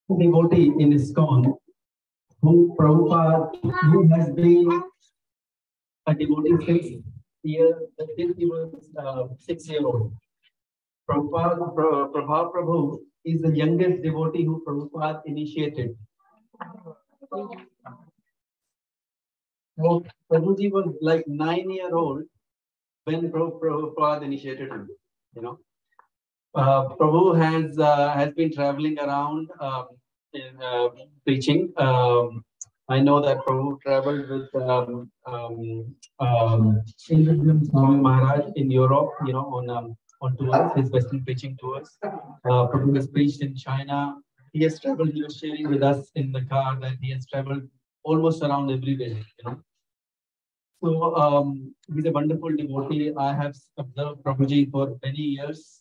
devotee in ISKCON who Prabhupada, who has been a devotee since he was 6 years old. Prabhav Prabhu is the youngest devotee who Prabhupada initiated. So Prabhuji was like 9 years old when Prabhupada initiated him. You know, Prabhu has been traveling around preaching. I know that Prabhu traveled with Indra Swami Maharaj in Europe. You know, on tours, his Western preaching tours. Prabhu has preached in China. He has traveled. He was sharing with us in the car that he has traveled almost around everywhere. You know. So he's a wonderful devotee. I have observed Prabhuji for many years.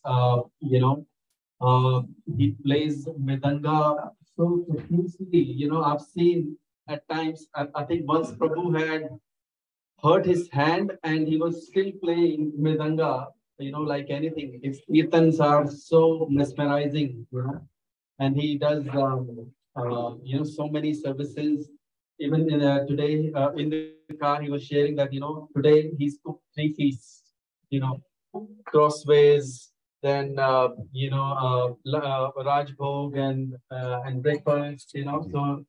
He plays Medanga so profusely. You know, I've seen at times, I think once Prabhu had hurt his hand and he was still playing Medanga, you know, like anything. His kirtans are so mesmerizing, you know, and he does, so many services. Even today in the car, he was sharing that, you know, today he's cooked 3 feasts, you know, crossways, then Raj Bhog and breakfast, you know.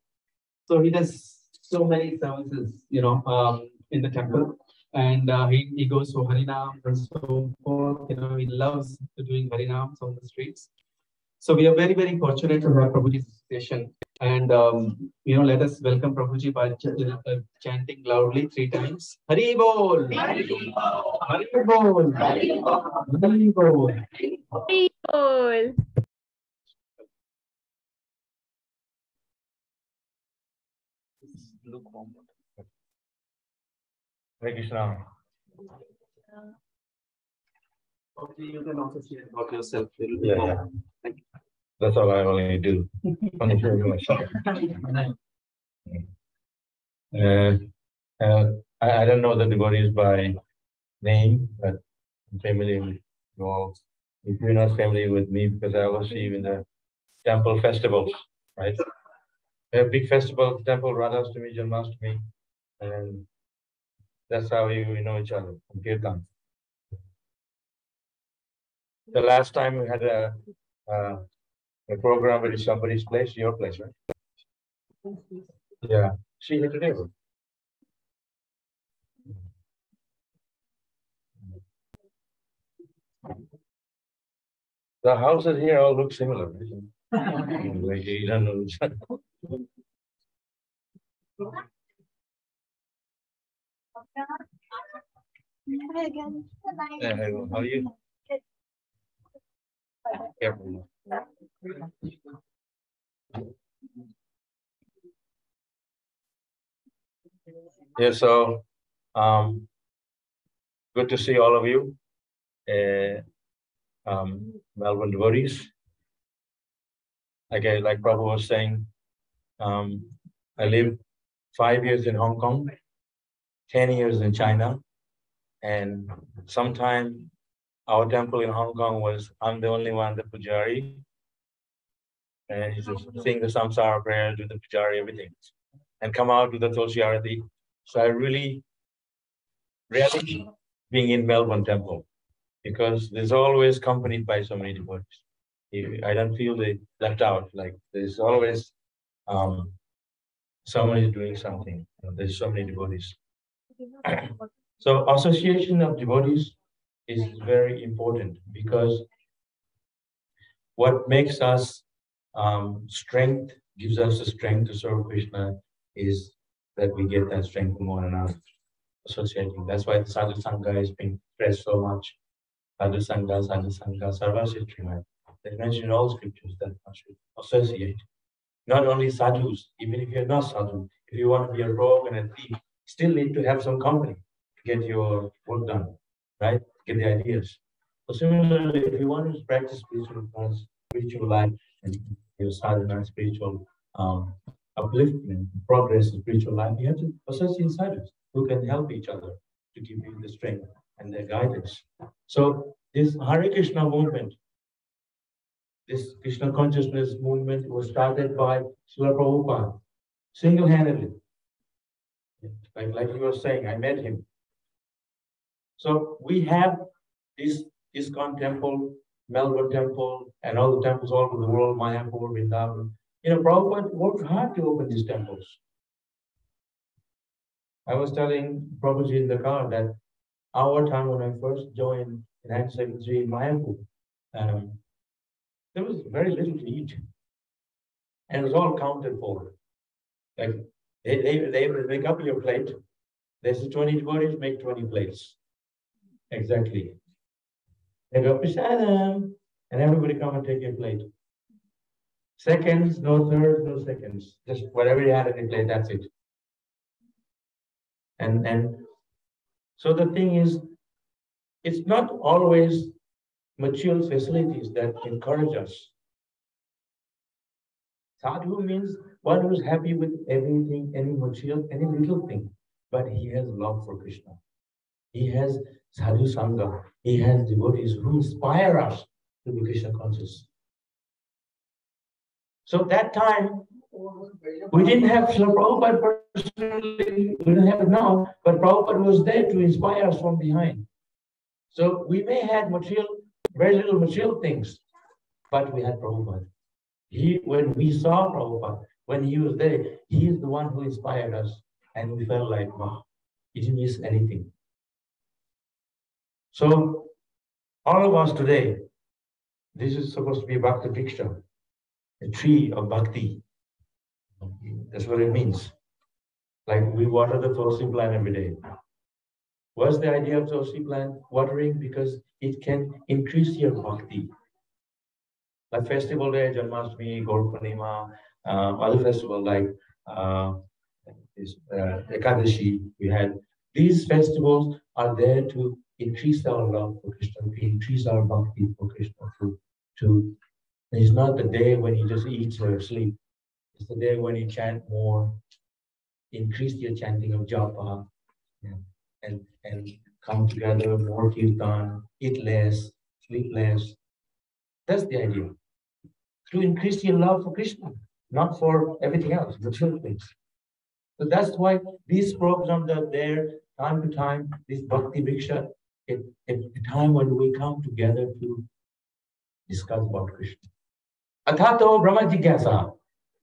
So he does so many services, you know, in the temple, and he goes for Harinam and so forth. You know, he loves doing Harinams on the streets. So we are very, very fortunate to have Prabhuji's association. And, let us welcome Prabhuji by chanting loudly 3 times. Hari Bol! Hari Bol! Hari Bol! Hari Bol! Hari Bol! Hare Krishna. Okay, you can also share about yourself. Yeah. Thank you. That's all I only do. Only share myself. I don't know the devotees by name, but I'm familiar with you all. If you're not familiar with me, because I was see you in the temple festivals, right? We have big festival, temple, Radhastami, Janmashtami, and that's how we know each other, Kirtan. The last time we had a program with somebody's place, your place, right? Yeah. She here today. The houses here all look similar. Like you don't know each other. Yeah, how are you? Careful. Yeah, so good to see all of you, Melbourne devotees. Like Prabhu was saying, I lived 5 years in Hong Kong, 10 years in China, and sometime our temple in Hong Kong was, I'm the only one, the pujari, and he just sing the samsara prayer, do the pujari, everything, and come out with the Tulsi Arati. So I really relish being in Melbourne temple because there's always accompanied by so many devotees. I don't feel they left out. Like there's always somebody doing something. There's so many devotees. So association of devotees is very important because what makes us strength, gives us the strength to serve Krishna is that we get that strength from one another, associating. That's why the Sadhu Sangha is being stressed so much. Sadhu Sangha, Sarva Siddhimai. They mention in all scriptures that one should associate. Not only sadhus, even if you're not sadhu, if you want to be a rogue and a thief, still need to have some company to get your work done, right? Get the ideas. So similarly, if you want to practice spiritual life and your sadhana, spiritual upliftment, progress in spiritual life, you have to associate sadhus who can help each other to give you the strength and the guidance. So this Hare Krishna movement This Krishna consciousness movement was started by Srila Prabhupada, single-handedly. Like you were saying, I met him. So we have this ISKCON temple, Melbourne temple, and all the temples all over the world, Mayapur, Vrindavan. Prabhupada worked hard to open these temples. I was telling Prabhuji in the car that our time when I first joined in 1973 in Mayapur, there was very little to eat. And it was all counted for. Like they would make up your plate. There's 20 devotees, make 20 plates. Exactly. They go, Prasadam, and everybody come and take your plate. Seconds, no thirds, no seconds. Just whatever you had in the plate, that's it. And so the thing is, it's not always material facilities that encourage us. Sadhu means one who's happy with everything, any material, any little thing, but he has love for Krishna. He has sadhu sangha. He has devotees who inspire us to be Krishna conscious. So that time, we didn't have Srila Prabhupada personally, we don't have it now, but Prabhupada was there to inspire us from behind. So we may have material, very little material things, but we had Prabhupada. When we saw Prabhupada, when he was there, he is the one who inspired us, and we felt like, wow, he didn't miss anything. So all of us today, this is supposed to be Bhakti Vriksha, a tree of bhakti. That's what it means. Like we water the tulsi plant every day. What's the idea of tulsi plant? Watering because it can increase your bhakti. Like festival day, Janmashtami, Gaur Purnima, other festival like Ekadashi, we had. These festivals are there to increase our love for Krishna, to increase our bhakti for Krishna. It's not the day when you just eat or sleep. It's the day when you chant more, increase your chanting of japa, and come together, more kirtan, eat less, sleep less. That's the idea. To increase your love for Krishna, not for everything else, material things. So that's why these programs are there time to time, this Bhakti Vriksha, at a time when we come together to discuss about Krishna. Athato Brahma Jigyasa.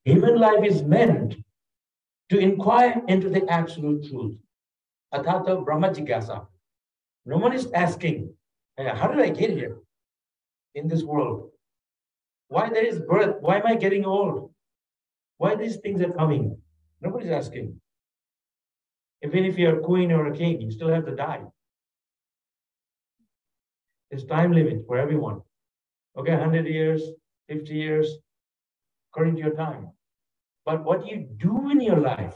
Human life is meant to inquire into the absolute truth. Athato Brahma Jigyasa. No one is asking, how did I get here in this world? Why there is birth? Why am I getting old? Why these things are coming? Nobody's asking. Even if you're a queen or a king, you still have to die. There's time limit for everyone. Okay, 100 years, 50 years, according to your time. But what you do in your life,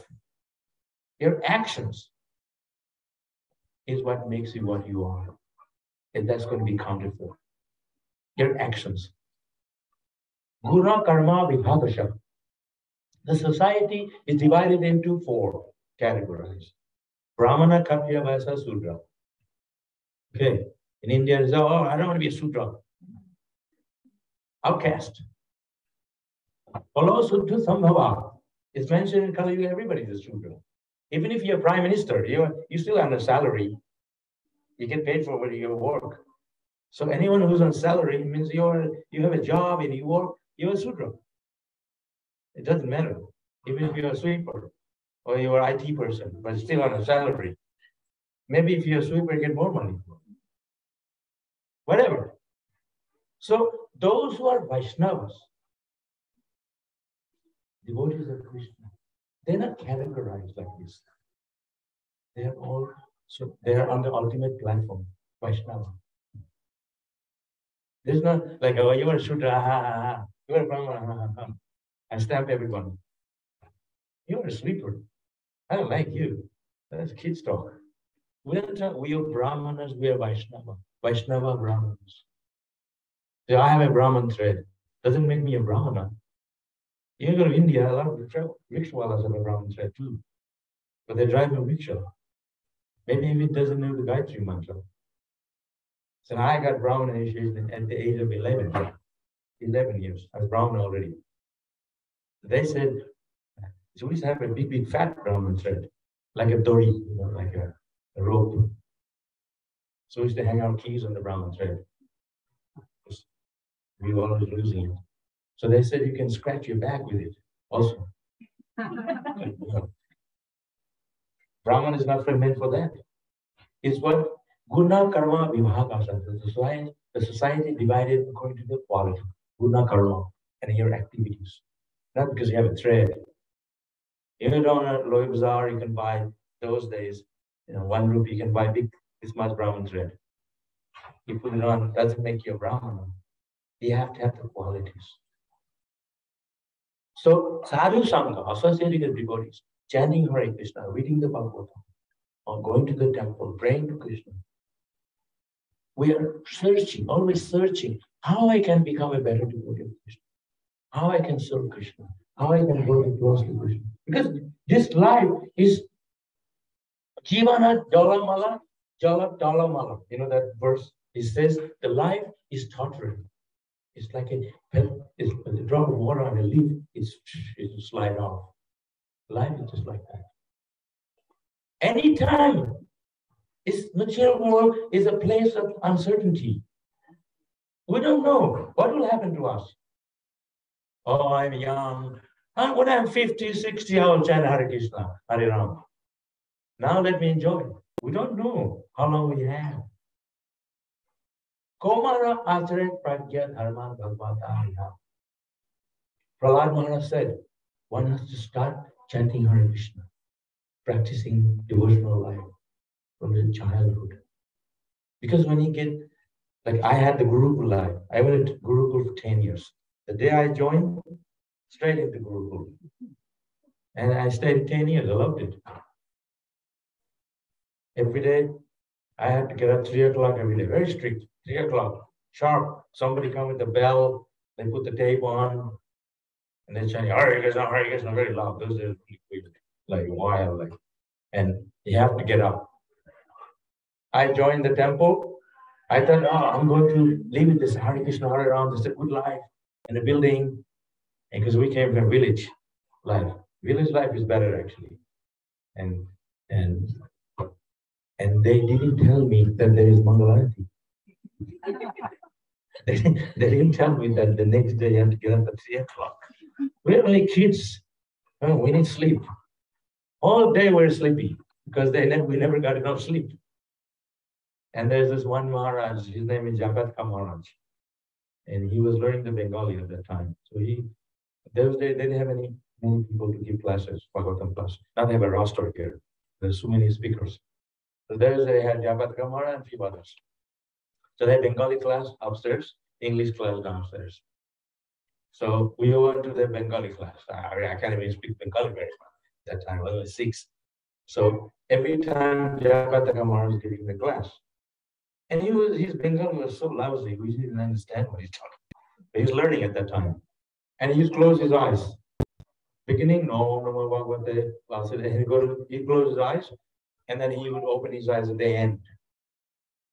your actions, is what makes you what you are. And that's going to be counted for. Your actions. Guna Karma Vibhagasha. The society is divided into 4 categories. Brahmana, Kshatriya, Vaisya, Sudra. Okay. In India, it's, oh, I don't want to be a Sudra. Outcast. Follow Sudra Sambhava. It's mentioned in Kali Yuga, everybody is a Sudra. Even if you're Prime Minister, you're still on a salary. You get paid for your work. So anyone who's on salary means you have a job and you work, you're a Sudra. It doesn't matter. Even if you're a sweeper or you're an IT person, but still on a salary. Maybe if you're a sweeper, you get more money. Whatever. So those who are Vaishnavas, devotees of Krishna, they're not categorized like this. They're on the ultimate platform, Vaishnava. There's not like, oh, you are a Shudra, you are a Brahmana, and stamp everyone. You are a sleeper. I don't like you. That's kids talk. We are Brahmanas, we are Vaishnava. Vaishnava Brahmanas. So I have a Brahman thread. Doesn't make me a Brahmana. You go to India, a lot of rickshawalas have a Brahman thread too. But they drive a rickshaw. Maybe if it doesn't know the Gayatri mantra. So I got Brahman initiation at the age of 11. 11 years. I was Brahmin already. They said, so we used to have a big fat Brahmin thread, like a dori, like a rope. So we used to hang our keys on the Brahmin thread. We were always losing it. So they said you can scratch your back with it also. Brahman is not meant for that. It's what Guna Karma Vibhaga. The society divided according to the quality. Guna Karma and your activities. Not because you have a thread. You know, on a Loy Bazaar, you can buy those days, 1 rupee, you can buy this much Brahman thread. You put it on, doesn't make you a Brahman. You have to have the qualities. So, Sadhu Sangha, associating with devotees, chanting Hare Krishna, reading the Bhagavatam, or going to the temple, praying to Krishna. We are searching, always searching, how I can become a better devotee of Krishna, how I can serve Krishna, how I can go close to Krishna. Because this life is Jivana Jalamala, Jala Dalamala. You know that verse? It says the life is tottering. It's like a drop of water on a leaf, it will slide off. Life is just like that. Anytime, this material world is a place of uncertainty. We don't know what will happen to us. Oh, I'm young. When I'm 50, 60, I will chant Hare Krishna, Hare Ram. Now let me enjoy. We don't know how long we have. Komara Acharet Pragya Dharma Bhagavata. Prahlad Maharaj said, one has to start chanting Hare Krishna, practicing devotional life from the childhood. Because when you get, like I had the Gurukul life, I went to Gurukul for 10 years. The day I joined, straight into Gurukul. And I stayed 10 years, I loved it. Every day, I had to get up 3 o'clock every day, very strict, 3 o'clock, sharp. Somebody come with the bell, they put the tape on, and they chant, Hare Krishna, very loud. Those are like wild, and you have to get up. I joined the temple. I thought, I'm going to live with this Hare Krishna, Hare Ram. This is a good life in a building. And because we came from village life. Village life is better actually. And they didn't tell me that there is Mangalarati. they didn't tell me that the next day you have to get up at 3 o'clock. We're only kids. We need sleep. All day we're sleepy because we never got enough sleep. And there's this one Maharaj, his name is Jagatka Maharaj. And he was learning the Bengali at that time. So those days they didn't have many people to give classes, Bhagavatam classes. Now they have a roster here. There's so many speakers. So they had Jagatka Maharaj and a few others. So they had Bengali class upstairs, English class downstairs. So we went to the Bengali class. I can't even speak Bengali very well at that time. I was 6. So every time Jagatka Maharaj was giving the class, and his Bengali was so lousy, we didn't understand what he's talking about. But he was learning at that time. And he used to close his eyes. Beginning, no, Bhagavate, he closed his eyes, and then he would open his eyes at the end.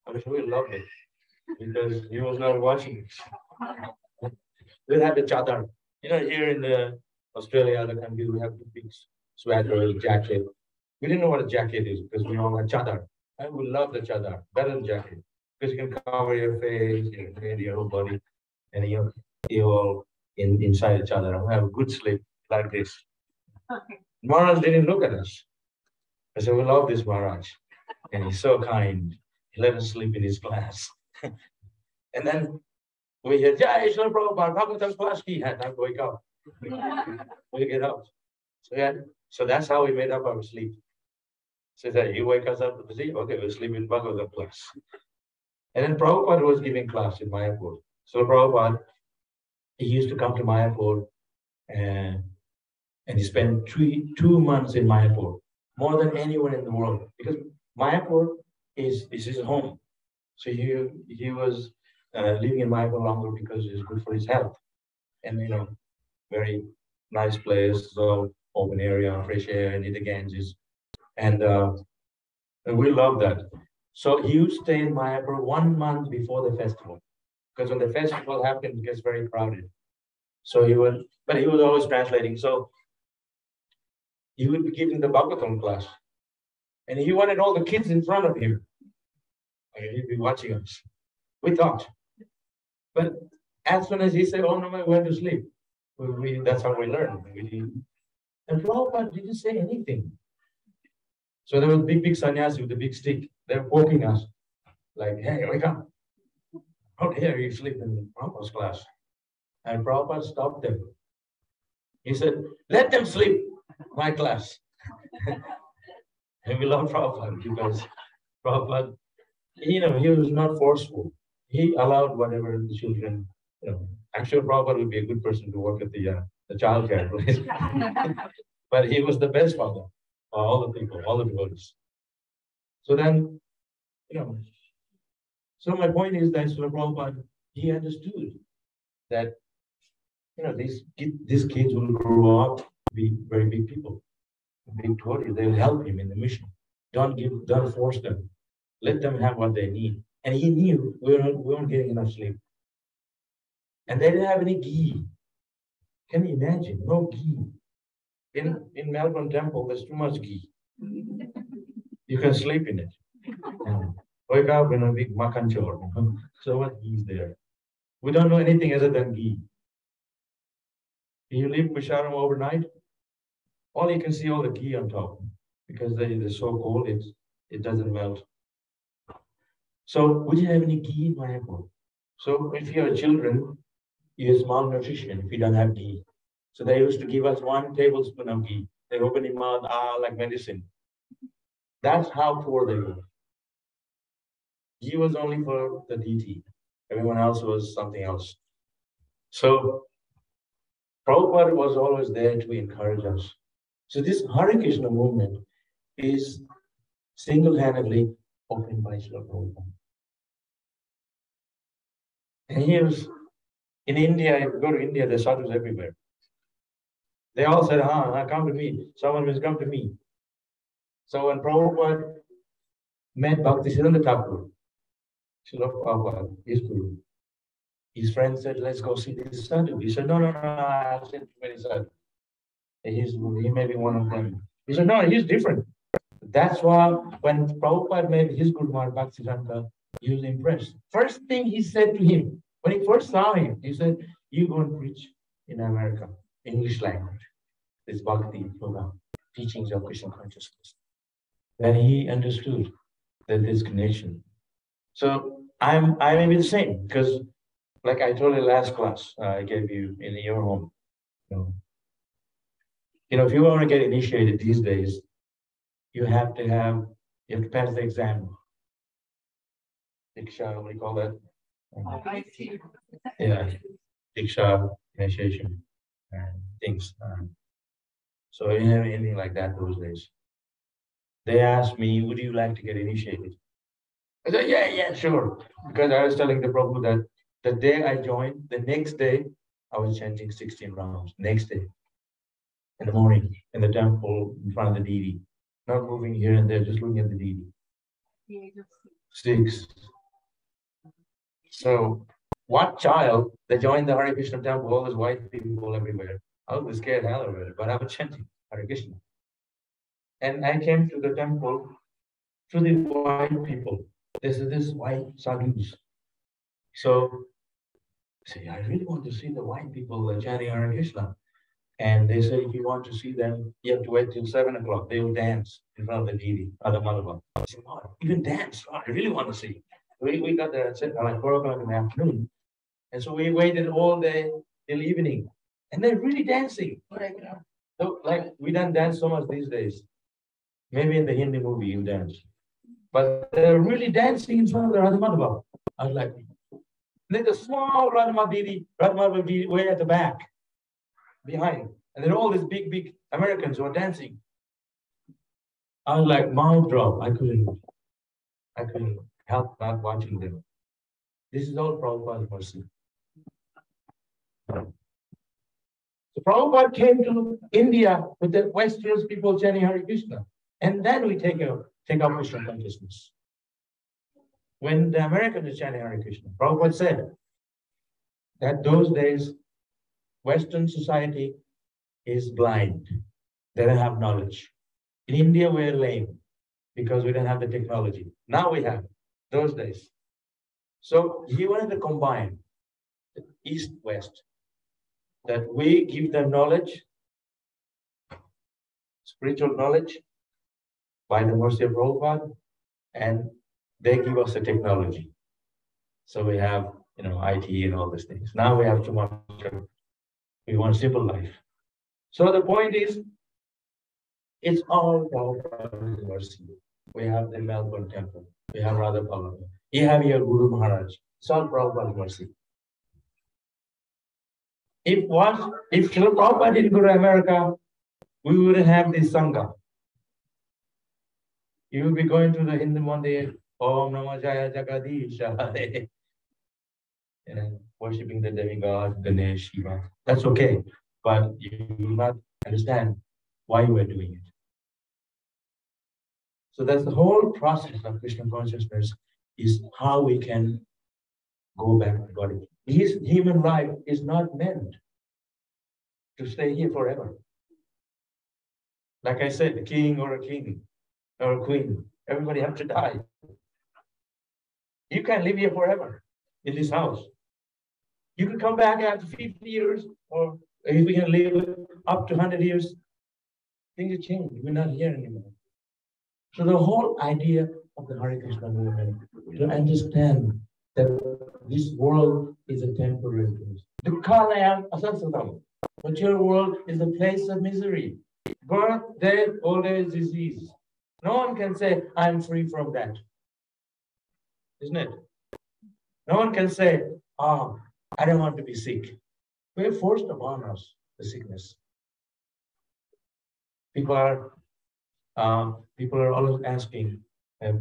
I'm sure he loved it, because he was not watching it. We'll have the chadar. Here in Australia, the country, we have the big sweater, jacket. We didn't know what a jacket is, because we all had chadar. I would love the chadar, better than jacket, because you can cover your face, your whole body, and you're all inside each other. I have a good sleep like this. Maharaj didn't look at us. I said, we love this Maharaj, and he's so kind. He let us sleep in his class. And then we hear, Jai Shri Prabhupada, Bhagavatam class, he had time to wake up. We get up. So that's how we made up our sleep. So that you wake us up to sleep, okay, we'll sleep in Bhagavatam class. And then Prabhupada was giving class in Mayapur. So Prabhupada, he used to come to Mayapur and he spent 2 months in Mayapur, more than anyone in the world, because Mayapur is his home. So he was living in Mayapur longer because it's good for his health. And, very nice place, so open area, fresh air, near the Ganges. And we love that. So he used to stay in Mayapur 1 month before the festival. because when the festival happened, it gets very crowded. So but he was always translating. So he would be giving the Bhagavatam class, and he wanted all the kids in front of him. He'd be watching us. We thought, but as soon as he said, "Oh no, we went to sleep," that's how we learned. And Prabhupada didn't say anything. So there was big sannyasi with a big stick. They're poking us, like, "Hey, wake up! How dare you sleep in Prabhupada's class?" And Prabhupada stopped them. He said, "Let them sleep, my class." And we love Prabhupada because Prabhupada, he was not forceful. He allowed whatever the children, I'm sure Prabhupada would be a good person to work at the child care place. But he was the best father for all the people, all the devotees. So then, so my point is that Srila Prabhupada, he understood that, these kids will grow up to be very big people, big devotees. They will help him in the mission. Don't force them. Let them have what they need. And he knew we weren't getting enough sleep. And they didn't have any ghee. Can you imagine? No ghee. In Melbourne Temple, there's too much ghee. You can sleep in it. Wake up in a big makan chor. So what ghee is there? We don't know anything other than ghee. You leave Pisharam overnight, all you can see all the ghee on top because they're so cold, it doesn't melt. So we didn't have any ghee in Mayapur. So if you have children, you have malnutrition if you don't have ghee. So they used to give us 1 tablespoon of ghee. They open your mouth, like medicine. That's how poor they were. Ghee was only for the deity. Everyone else was something else. So Prabhupada was always there to encourage us. So this Hare Krishna movement is single-handedly opened by Srila Prabhupada. And here's, in India, if you go to India, there's sadhus everywhere. They all said, come to me. Someone must come to me. So when Prabhupada met Bhaktisiddhanta Thakur, Srila Prabhupada, his guru, his friend said, "Let's go see this sadhu." He said, no, I've seen too many sadhus. He may be one of them. He said, no, he's different. That's why when Prabhupada met his Guru Maharaj Bhaktisiddhanta, he was impressed. First thing he said to him, when he first saw him, he said, "You go and preach in America, English language, this Bhakti program, teachings of Krishna consciousness." Then he understood that this connection. So I may be the same because, like I told you last class, I gave you in your home. If you want to get initiated these days, you have to pass the exam. Diksha, what do you call that? Yeah, Diksha, initiation, and things. So I didn't have anything like that those days. They asked me, "Would you like to get initiated?" I said, yeah, sure. Because I was telling the Prabhu that the day I joined, the next day, I was chanting 16 rounds. Next day, in the morning, in the temple, in front of the deity. Not moving here and there, just looking at the deity. 6. So, what child that joined the Hare Krishna temple, all those white people everywhere? I was scared hell of it, but I was chanting Hare Krishna. And I came to the temple to the white people. This white sadhus. So I say, I really want to see the white people chanting Hare Krishna. And they say, if you want to see them, you have to wait till 7 o'clock. They will dance in front of the deity, Radha Madhava. I said, oh, even dance? Oh, I really want to see. We got there at like 4 o'clock in the afternoon. And so we waited all day till evening. And they're really dancing. So, like, we don't dance so much these days. Maybe in the Hindi movie you dance. But they're really dancing in front of the Radha Madhava. I was like, there's a small Radha Madhava deity way at the back, behind. And there are all these big Americans who are dancing. I was like, mouth drop. I couldn't help not watching them. This is all Prabhupada's mercy. So Prabhupada came to India with the Western people chanting Hare Krishna. And then we take up Krishna consciousness. When the Americans are chanting Hare Krishna, Prabhupada said, that those days, Western society is blind. They don't have knowledge. In India, we're lame because we don't have the technology. Now we have, those days. So he wanted to combine the East, West, that we give them knowledge, spiritual knowledge, by the mercy of Prabhupada, and they give us the technology. So we have, IT and all these things. Now we have too much. We want simple life. So the point is, it's all Prabhupada's mercy. We have the Melbourne Temple. We have Radha Pallava. You have your Guru Maharaj. It's all Prabhupada's mercy. If Srila Prabhupada didn't go to America, we wouldn't have this Sangha. You would be going to the Hindu Mandir, Om Namah Jaya Jagadisha, and worshipping the demigod, Ganesh, Shiva. That's okay, but you will not understand why you are doing it. So that's the whole process of Krishna consciousness, is how we can go back to God. His human life is not meant to stay here forever. Like I said, a king or a queen, everybody have to die. You can't live here forever in this house. You can come back after 50 years, or if we can live up to 100 years, things have changed. We're not here anymore. So the whole idea of the Hare Krishna movement, to understand that this world is a temporary place. Dukhalayam asasatam. Material world is a place of misery. Birth, death, old age, disease. No one can say, I'm free from that. Isn't it? No one can say, I don't want to be sick. We're forced upon us the sickness. People are always asking,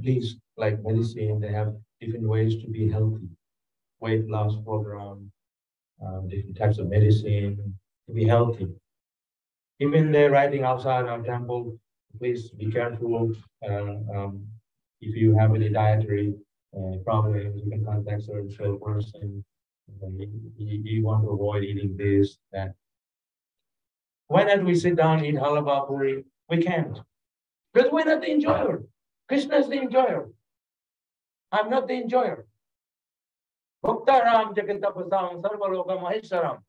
please, like medicine, they have different ways to be healthy. Weight loss program, different types of medicine to be healthy. Even they're writing outside our temple, please be careful. If you have any dietary problems, you can contact certain person. You want to avoid eating this, that. Why not we sit down and eat halava puri? We can't. Because we're not the enjoyer. Krishna is the enjoyer. I'm not the enjoyer. Bhaktaram Jagatapasam Sarvaloka Maheswaram.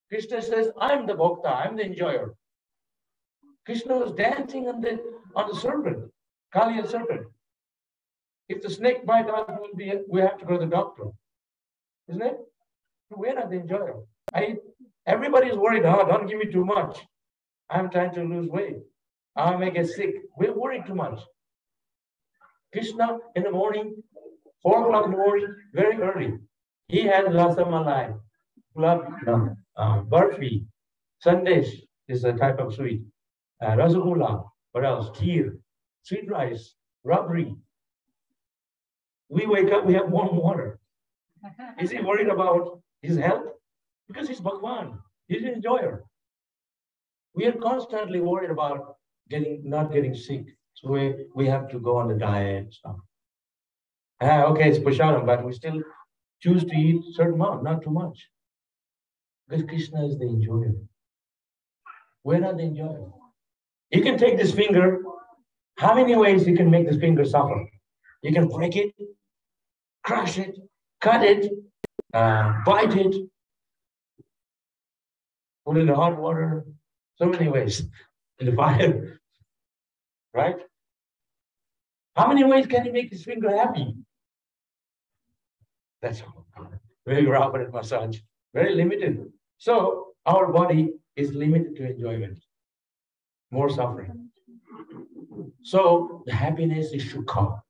Krishna says, I'm the bhakta, I'm the enjoyer. Krishna was dancing on the serpent, Kaliya serpent. If the snake bite us, we have to go to the doctor. Isn't it? We're not the enjoyer. Everybody's worried, don't give me too much. I'm trying to lose weight. I may get sick. We're worried too much. Krishna in the morning, 4 o'clock in the morning, very early, he had rasamalai, barfi, sandesh is a type of sweet, rasagula, what else? Kheer, sweet rice, rabri. We wake up, we have warm water. Is he worried about his health? Because he's Bhagwan, he's an enjoyer. We are constantly worried about not getting sick. So we have to go on the diet and stuff. Okay, it's Pusharam, but we still choose to eat a certain amount, not too much. Because Krishna is the enjoyer. We're not the enjoyer. You can take this finger. How many ways you can make this finger suffer? You can break it, crush it, cut it, bite it, put it in hot water. So many ways. In the fire. Right? How many ways can you make this finger happy? That's all. Very rapid and massage. Very limited. So our body is limited to enjoyment. More suffering. So the happiness is Shukha.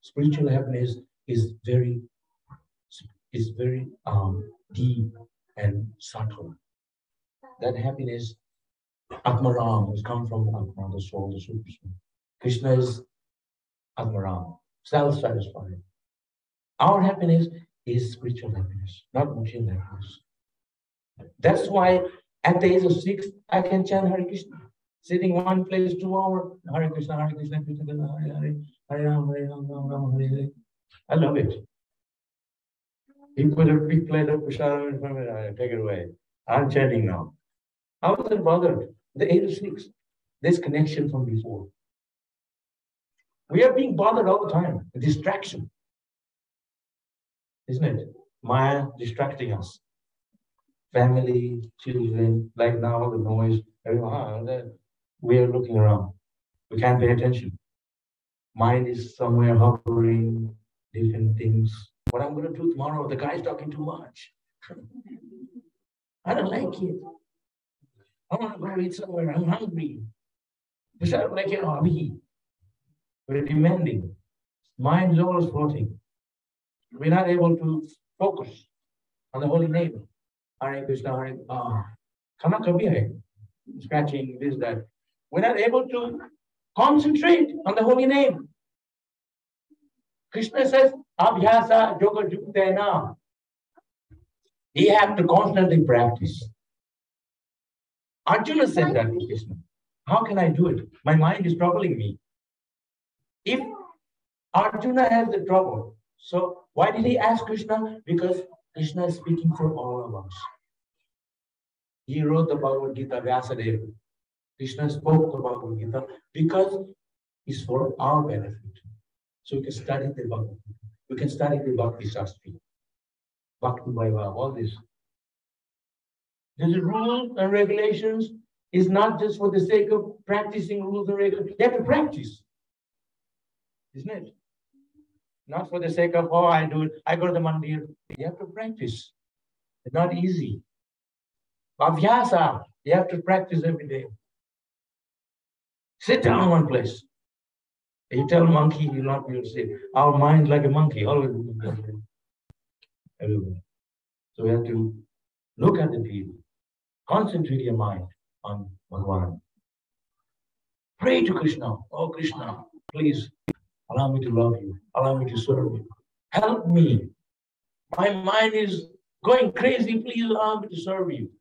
Spiritual happiness is very deep and subtle. That happiness, Atmaram, has come from Atma, the soul, the super soul. Krishna is Atmaram, self-satisfied. Our happiness is spiritual happiness, not material happiness. That's why at the age of 6, I can chant Hare Krishna. Sitting one place 2 hours, Hare Krishna, Krishna Krishna, Hare Hare, Hare Ram, Hare Ram, Ram Ram, Hare Hare. I love it. He put a big plate of prasadam in front of me. I take it away. I'm chanting now. I wasn't bothered. The 8 to 6, this connection from before. We are being bothered all the time. A distraction. Isn't it? Maya distracting us. Family, children, like now, the noise, everyone. We are looking around. We can't pay attention. Mind is somewhere hovering, different things. What I'm going to do tomorrow, the guy's talking too much. I don't like it. I want to go eat somewhere. I'm hungry. We're demanding. Mind is always floating. We're not able to focus on the holy name. Hare Krishna, Hare Kama Kabhi hai. Scratching this, that. We're not able to concentrate on the holy name. Krishna says, Abhyasa Yoga Juktena. You have to constantly practice. Arjuna said that to Krishna. How can I do it? My mind is troubling me. If Arjuna has the trouble, so why did he ask Krishna? Because Krishna is speaking for all of us. He wrote the Bhagavad Gita, Vyasadeva. Krishna spoke the Bhagavad Gita because it's for our benefit. So we can study the Bhagavad Gita. We can study the Bhakti Shastri, Bhakti Vaibhava, all this. There's rules and regulations. Is not just for the sake of practicing rules and regulations. You have to practice. Isn't it? Not for the sake of, oh, I do it. I go to the mandir. You have to practice. It's not easy. Abhyasa. You have to practice every day. Sit down one place. You tell a monkey, you'll not be able to sit. Our mind like a monkey, always everywhere. So we have to look at the deity. Concentrate your mind on Bhagavan. Pray to Krishna. Oh, Krishna, please allow me to love you. Allow me to serve you. Help me. My mind is going crazy. Please allow me to serve you.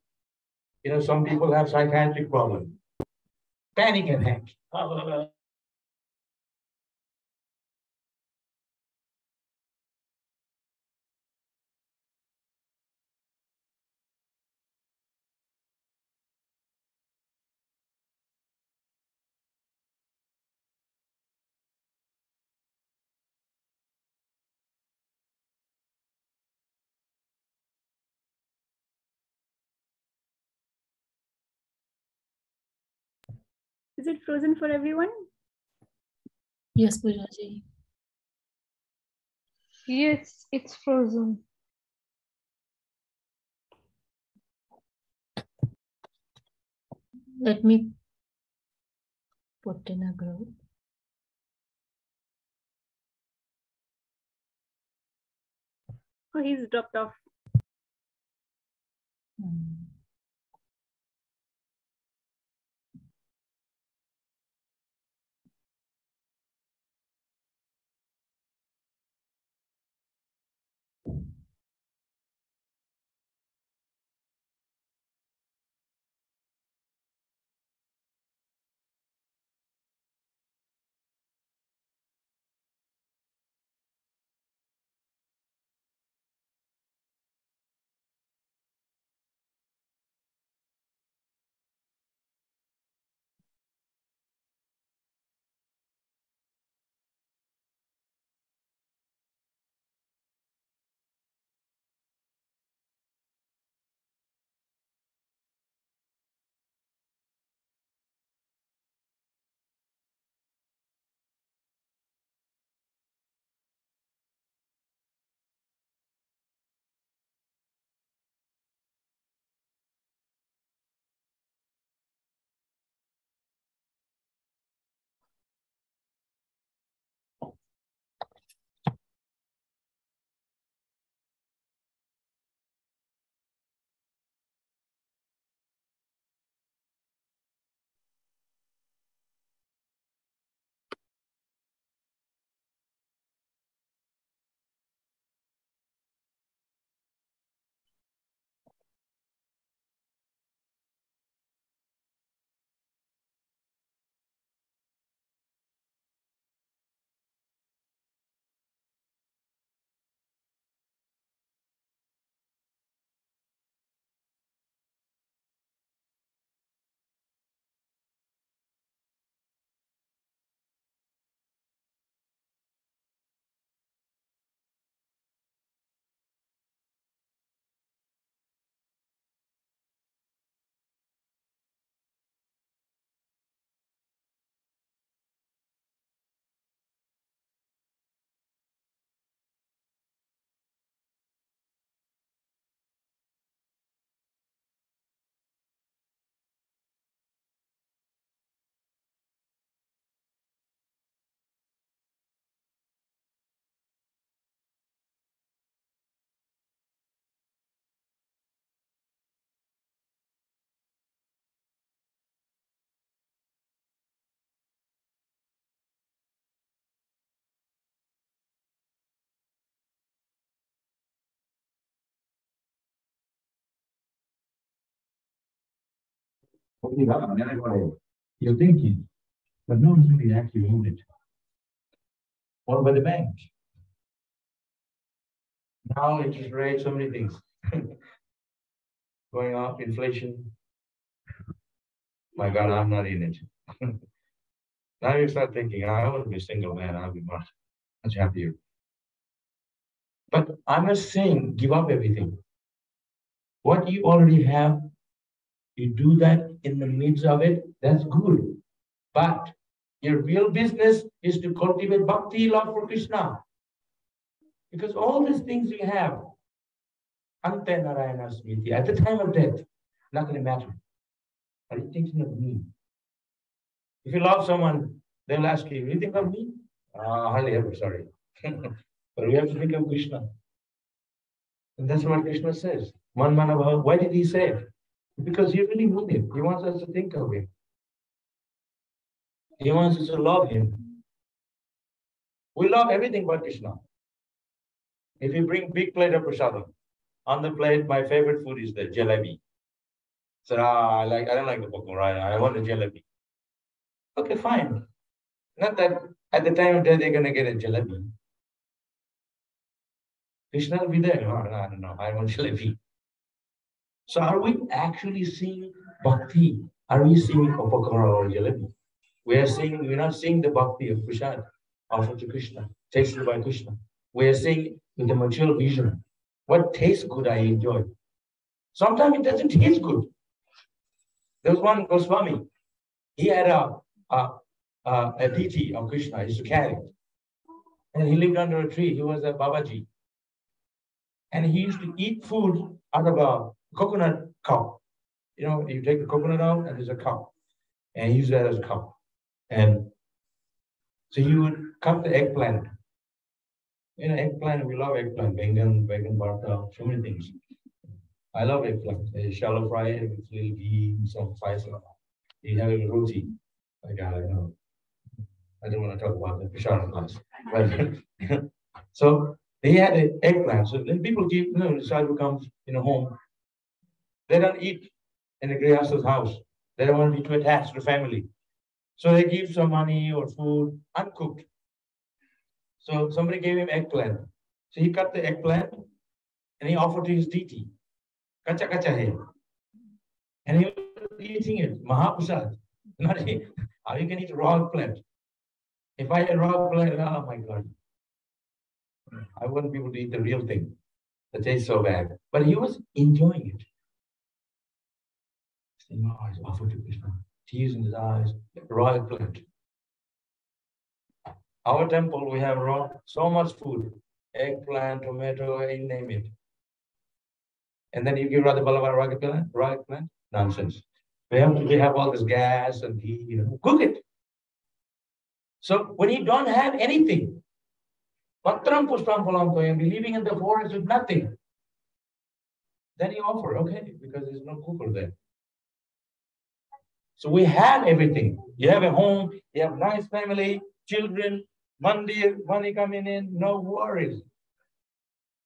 You know, some people have psychiatric problems. Panic attack. Is it frozen for everyone? Yes, Poojaji. Yes, it's frozen. Let me put in a group. Oh, he's dropped off. Hmm. You're thinking, but no one's really actually owned it. Owned by the bank. Now interest rates, so many things. Going up, inflation. My God, I'm not in it. Now you start thinking, I want to be a single man, I'll be much happier. But I'm not saying give up everything. What you already have, you do that in the midst of it, that's good. But your real business is to cultivate bhakti, love for Krishna. Because all these things you have, Ante Narayana Smriti, at the time of death, not going to matter. Are you thinking of me? If you love someone, they'll ask you, you think of me? Hardly ever, sorry. But we have to think of Krishna. And that's what Krishna says. Man Manabha. Why did he say it? Because he really means it. He wants us to think of him. He wants us to love him. We love everything but Krishna. If you bring big plate of prasadam, on the plate, my favorite food is the jalebi. So I don't like the pakora, I want the jalebi. Okay, fine. Not that at the time of death they're gonna get a jalebi. Krishna will be there. No, I want jalebi. So are we actually seeing bhakti? Are we seeing pakora or jalebi? We're not seeing the bhakti of prasad offered to Krishna, tasted by Krishna. We are seeing with the mature vision. What tastes good, I enjoy. Sometimes it doesn't taste good. There was one Goswami. He had a deity of Krishna. He used to carry it. And he lived under a tree. He was a Babaji. And he used to eat food out of a coconut cup. You know, you take the coconut out and there's a cup. And he used that as a cup. And so he would cut the eggplant. You know, eggplant, we love eggplant. Bengan bharta, so many things. I love eggplant. They shallow fry it with little ghee, some spice. You have a roti. Like, I don't want to talk about the Prashad class. But so they had an eggplant. So then people keep, the sadhu comes in a home. They don't eat in the Grihasta's house. They don't want to be too attached to the family. So they give some money or food uncooked. So somebody gave him eggplant. So he cut the eggplant and he offered to his deity. Kacha kacha hai. And he was eating it. Mahaprasad. Not how you can eat raw eggplant. If I had raw eggplant, oh my God. I wouldn't be able to eat the real thing. That tastes so bad. But he was enjoying it. Saying, oh, it's offered to Krishna. Tears in his eyes. Raw eggplant. Our temple, we have raw, so much food. Eggplant, tomato, you name it. And then you give Radha Ballabha raw eggplant? Nonsense. We have all this gas and ghee, cook it. So when you don't have anything, Patram Pushpam Phalam Toyam, living in the forest with nothing, then you offer, okay, because there's no cooker there. So we have everything. You have a home, you have a nice family, children, money coming in, no worries.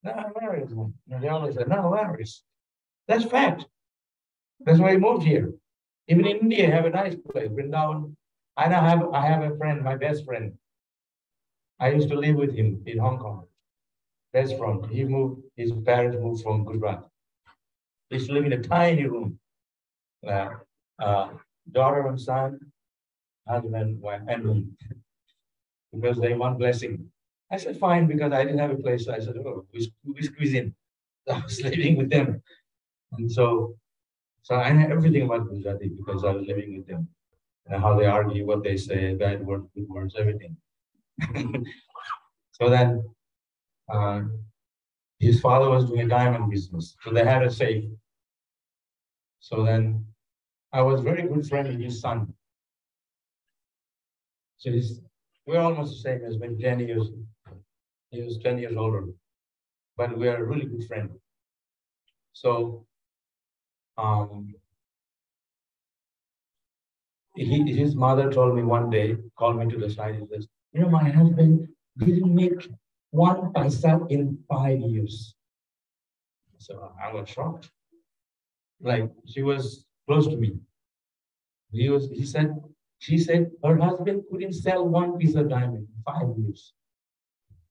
No worries. They always say, no worries. That's fact. That's why I moved here. Even in India, I have a nice place, Vrindavan. I have a friend, my best friend. I used to live with him in Hong Kong. Best friend. His parents moved from Gujarat. He used to live in a tiny room. Daughter and son, husband, wife, and me. Because they want blessing. I said, fine, because I didn't have a place. So I said, oh, we squeeze in. So I was living with them. And so I know everything about Gujarati because I was living with them. And how they argue, what they say, bad words, good words, everything. So then his father was doing a diamond business. So they had a safe. So then I was very good friend with his son. So we're almost the same as when 10 years. He was 10 years older. But we are a really good friend. So his mother told me one day, called me to the side and says, my husband didn't make one paisa in 5 years. So I was shocked. Like, she was close to me. She said her husband couldn't sell one piece of diamond in 5 years.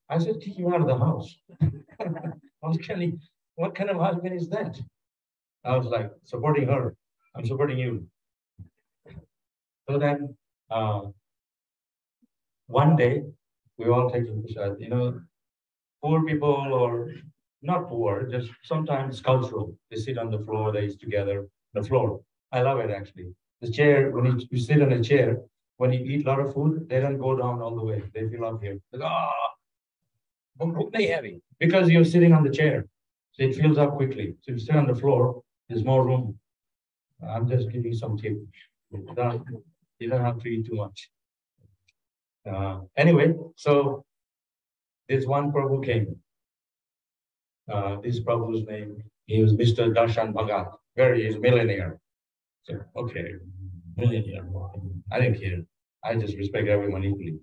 I said, kick you out of the house. What kind of husband is that? I was like, supporting her. I'm supporting you. So then, one day, we all taking prasad. Poor people, or not poor, just sometimes cultural. They sit on the floor, they eat together, the floor. I love it actually. The chair, when you sit on a chair, when you eat a lot of food, they don't go down all the way. They fill up here. Heavy because you're sitting on the chair. So it fills up quickly. So if you sit on the floor, there's more room. I'm just giving you some tip. You don't have to eat too much. Anyway, so this one Prabhu came. This Prabhu's name, he was Mr. Darshan Bhagat. He's a millionaire. So, okay, millionaire. I didn't care. I just respect everyone equally.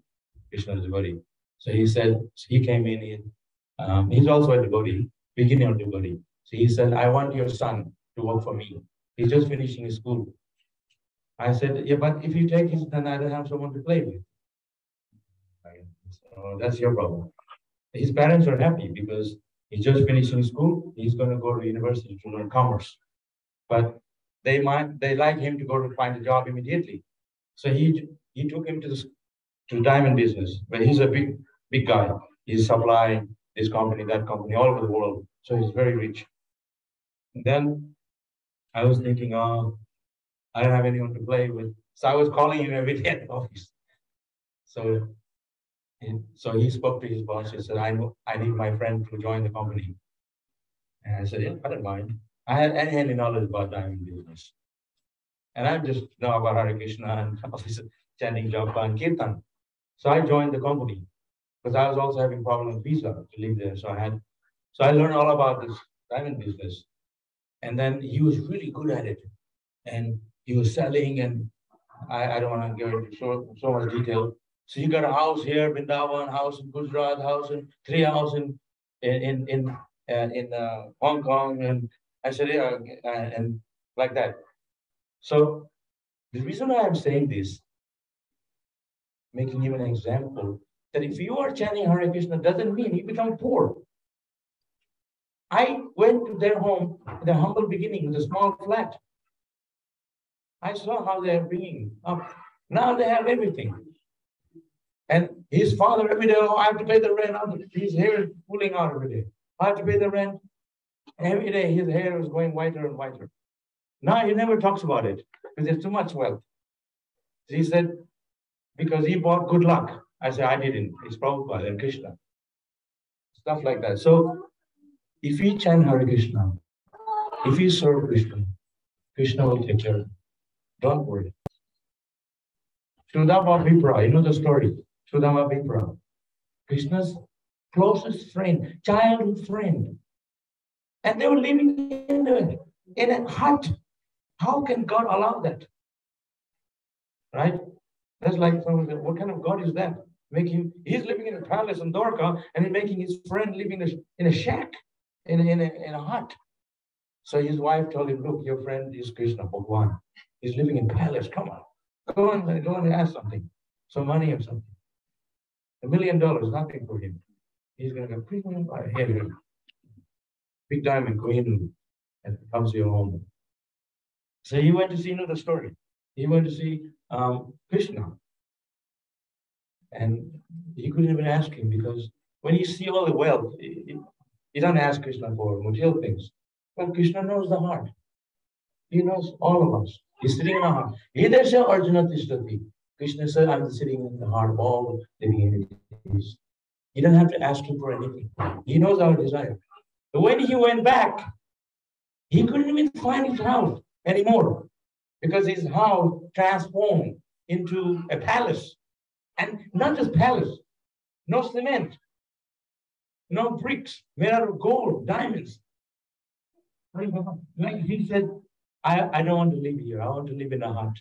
Krishna's devotee. So he came in, he's also a devotee, beginner devotee. So he said, I want your son to work for me. He's just finishing his school. I said, yeah, but if you take him, then I don't have someone to play with. So that's your problem. His parents are happy because he's just finishing school. He's going to go to university to learn commerce. But they like him to go to find a job immediately. So he took him to diamond business, where he's a big guy. He's supplying this company, that company, all over the world. So he's very rich. And then I was thinking, I don't have anyone to play with. So I was calling him every day at the office. So he spoke to his boss. He said, I need my friend to join the company. And I said, yeah, I don't mind. I had any knowledge about diamond business. And I just know about Hare Krishna and office chanting japa and kirtan. So I joined the company because I was also having problem with visa to live there. So I learned all about this diamond business. And then he was really good at it. And he was selling, and I don't want to go into so much detail. So he got a house here, Vrindavan, house in Gujarat, three houses in Hong Kong, and I said, yeah, and like that. So the reason why I'm saying this, making him an example, that if you are chanting Hare Krishna, doesn't mean you become poor. I went to their home, their humble beginning with a small flat. I saw how they are bringing up. Now they have everything. And his father every day, I have to pay the rent. His hair is pulling out every day. I have to pay the rent. Every day his hair is going whiter and whiter. Now he never talks about it because there's too much wealth. He said, because he bought good luck. I said, I didn't. It's Prabhupada and Krishna. Stuff like that. So if we chant Hare Krishna, if we serve Krishna, Krishna will take care of it. Don't worry. Sudama Vipra, you know the story. Sudama Vipra, Krishna's closest friend, childhood friend. And they were living in a hut. How can God allow that? Right? That's like someone said, what kind of God is that? He's living in a palace in Dwarka and he's making his friend living in a shack, in a hut. So his wife told him, look, your friend is Krishna Bhagwan. He's living in palace. Come on. Go and ask something. Some money or something. $1 million, nothing for him. He's going to go, please buy here. Big diamond, go in and comes to your home. So he went to see another story. He went to see Krishna. And he couldn't even ask him because when you see all the wealth, you don't ask Krishna for material things. But Krishna knows the heart. He knows all of us. He's sitting in our heart. Hidasya Arjuna Tishtati. Krishna said, I'm sitting in the heart of all living entities. You don't have to ask him for anything. He knows our desire. But when he went back, he couldn't even find his house anymore because his house transformed into a palace. And not just palace, no cement, no bricks, made out of gold, diamonds. Like he said, I don't want to live here. I want to live in a hut.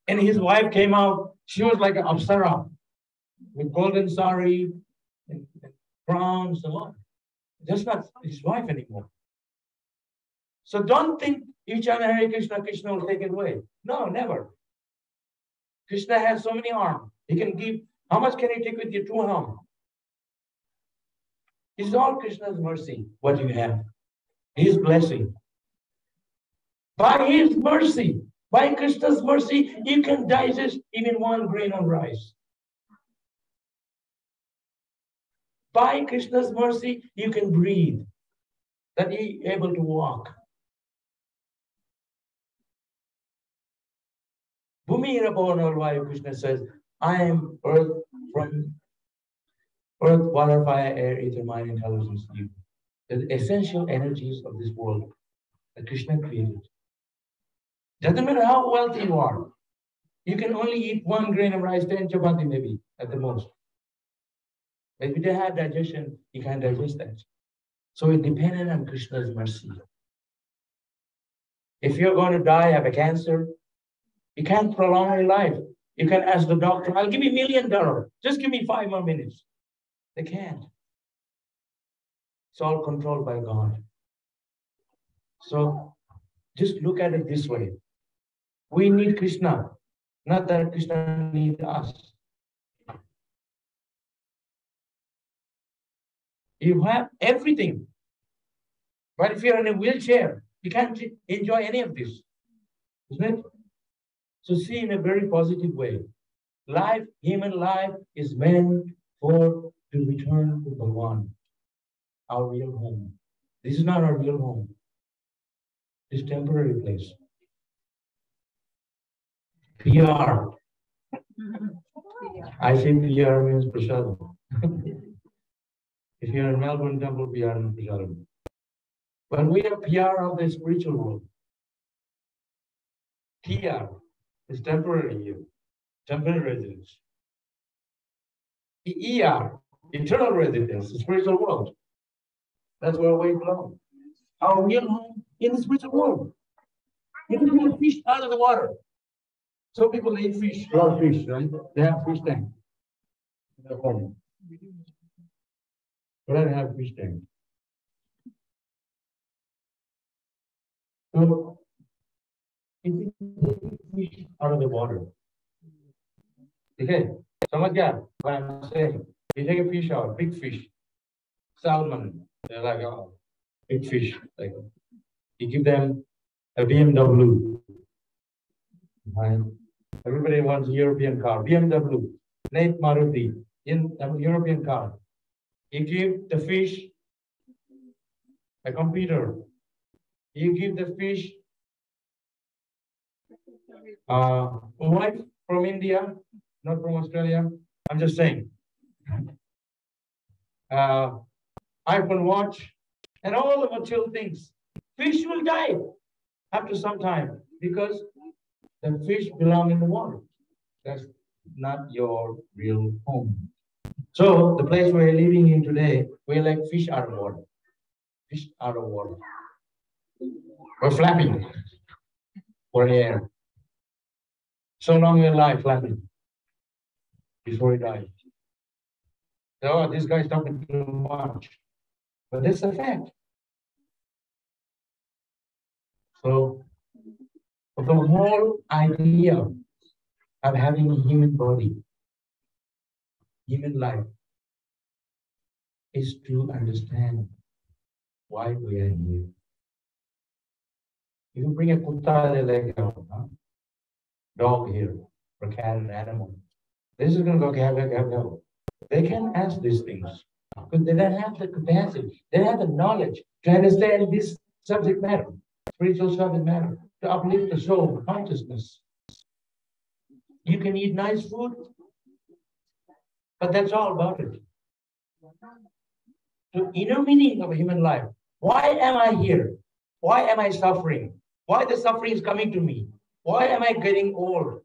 And his wife came out. She was like an apsara with golden sari and crowns and all. That's not his wife anymore. So don't think You chant Hare Krishna, Krishna will take it away. No, never. Krishna has so many arms. He can give. How much can you take with your two arms? It's all Krishna's mercy, what you have. His blessing. By His mercy, by Krishna's mercy, you can digest even one grain of rice. By Krishna's mercy, you can breathe, that you are able to walk. Bhumi Rabhavanarvaya, Krishna says, I am earth from earth, water, fire, air, ether, mind, intelligence, you. The essential energies of this world that Krishna created. Doesn't matter how wealthy you are. You can only eat one grain of rice, 10 chapati maybe, at the most. If you don't have digestion, you can't digest that. So it depended on Krishna's mercy. If you're going to die, have a cancer, you can't prolong your life. You can ask the doctor, I'll give you $1 million. Just give me 5 more minutes. They can't. It's all controlled by God. So just look at it this way. We need Krishna, not that Krishna needs us. You have everything. But if you're in a wheelchair, you can't enjoy any of this. Isn't it? So see in a very positive way. Life, human life, is meant to return to the one, our real home. This is not our real home. This temporary place. PR. I say PR means prasadam. If you're in Melbourne Temple, PR means prasadam. But we are PR of the spiritual world. PR is temporary here, temporary residence. ER, eternal residence, the spiritual world. That's where we belong. Our real home in the spiritual world. You can pull a fish out of the water. Some people eat fish, raw fish, right? They have fish tank in their home. But I don't have fish tank. So, if you take fish out of the water, okay, someone got what I'm saying. You take a fish out, big fish, salmon, they're like, oh, big fish. Like, you give them a BMW. Right? Everybody wants a European car. BMW, Nate Maruti, in a European car. You give the fish a computer. You give the fish a wife from India, not from Australia. I'm just saying. iPhone watch, and all the material things. Fish will die after some time because the fish belong in the water. That's not your real home. So the place we're living in today, we're like fish out of water. Fish out of water. We're flapping for air. So long we're alive, flapping before we die. Oh, this guy's talking too much. But that's a fact. So the whole idea of having a human body, human life, is to understand why we are here. You bring a kutta, they like dog here, or cat, an animal. This is going to go. They can ask these things because they don't have the capacity, they don't have the knowledge to understand this subject matter, spiritual subject matter, to uplift the soul, consciousness. You can eat nice food, but that's all about it. The inner meaning of a human life. Why am I here? Why am I suffering? Why the suffering is coming to me? Why am I getting old?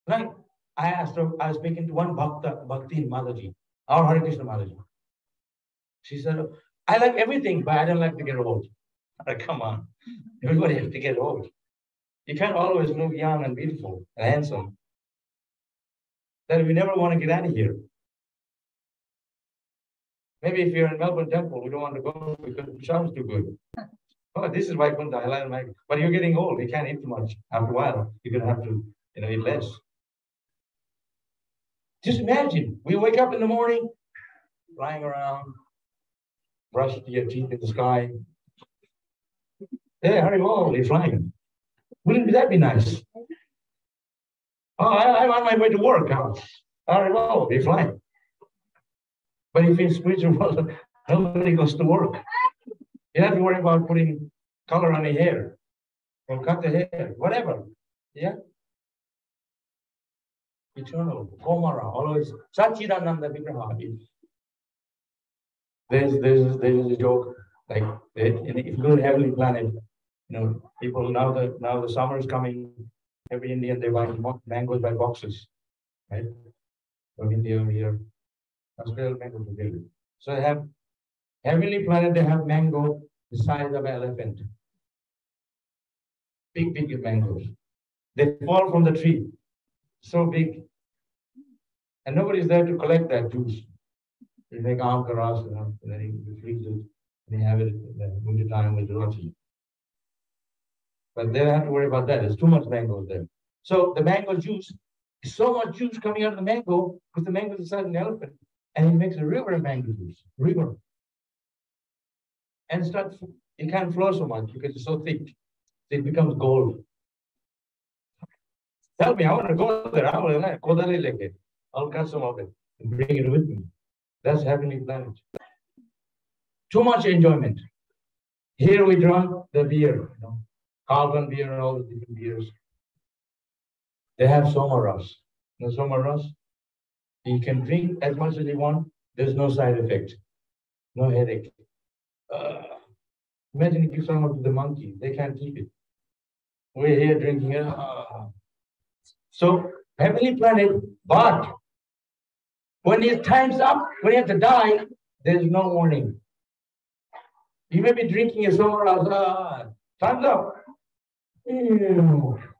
Like I was speaking to one Bhakti in Mataji, our Hare Krishna Mataji. She said, I like everything, but I don't like to get old. I'm like, come on, everybody has to get old. You can't always look young and beautiful and handsome. Then we never want to get out of here. Maybe if you're in Melbourne Temple, we don't want to go because the show is too good. Oh, this is why Vaikuntha, I like mango. But you're getting old. You can't eat too much. After a while, you're going to have to, eat less. Just imagine, we wake up in the morning, flying around, brush your teeth in the sky. Hey, hurry, whoa, you're flying. Wouldn't that be nice? Oh, I'm on my way to work. Hurry, whoa, you're flying. But if in spiritual world, nobody goes to work. You don't have to worry about putting color on the hair or cut the hair, whatever. Yeah? Eternal, Komara, always Sachidananda Vigraha. There's a joke like if you go to heavenly planet, people now the summer is coming. Every Indian they buy mangoes by boxes, right? From India here, Australia mangoes are very. So they have heavenly planet. They have mango the size of an elephant, big mangoes. They fall from the tree, so big, and nobody's there to collect that juice. They make karas, and then you freeze it, and they have it in the winter time with roti. But they don't have to worry about that. There's too much mango there. So the mango juice is so much juice coming out of the mango because the mango is the size of an elephant, and it makes a river of mango juice, river. And it can't flow so much because it's so thick. It becomes gold. Tell me, I want to go there. I'll cut some of it and bring it with me. That's heavenly planet. Too much enjoyment. Here we drunk the beer, Carlton beer and all the different beers. They have Somaras. Somaras? You can drink as much as you want. There's no side effect, no headache. Imagine if you someone to the monkey, they can't keep it. We're here drinking it. So heavenly planet, but when his time's up, when you have to die, there's no warning. You may be drinking a Somaras. Time's up.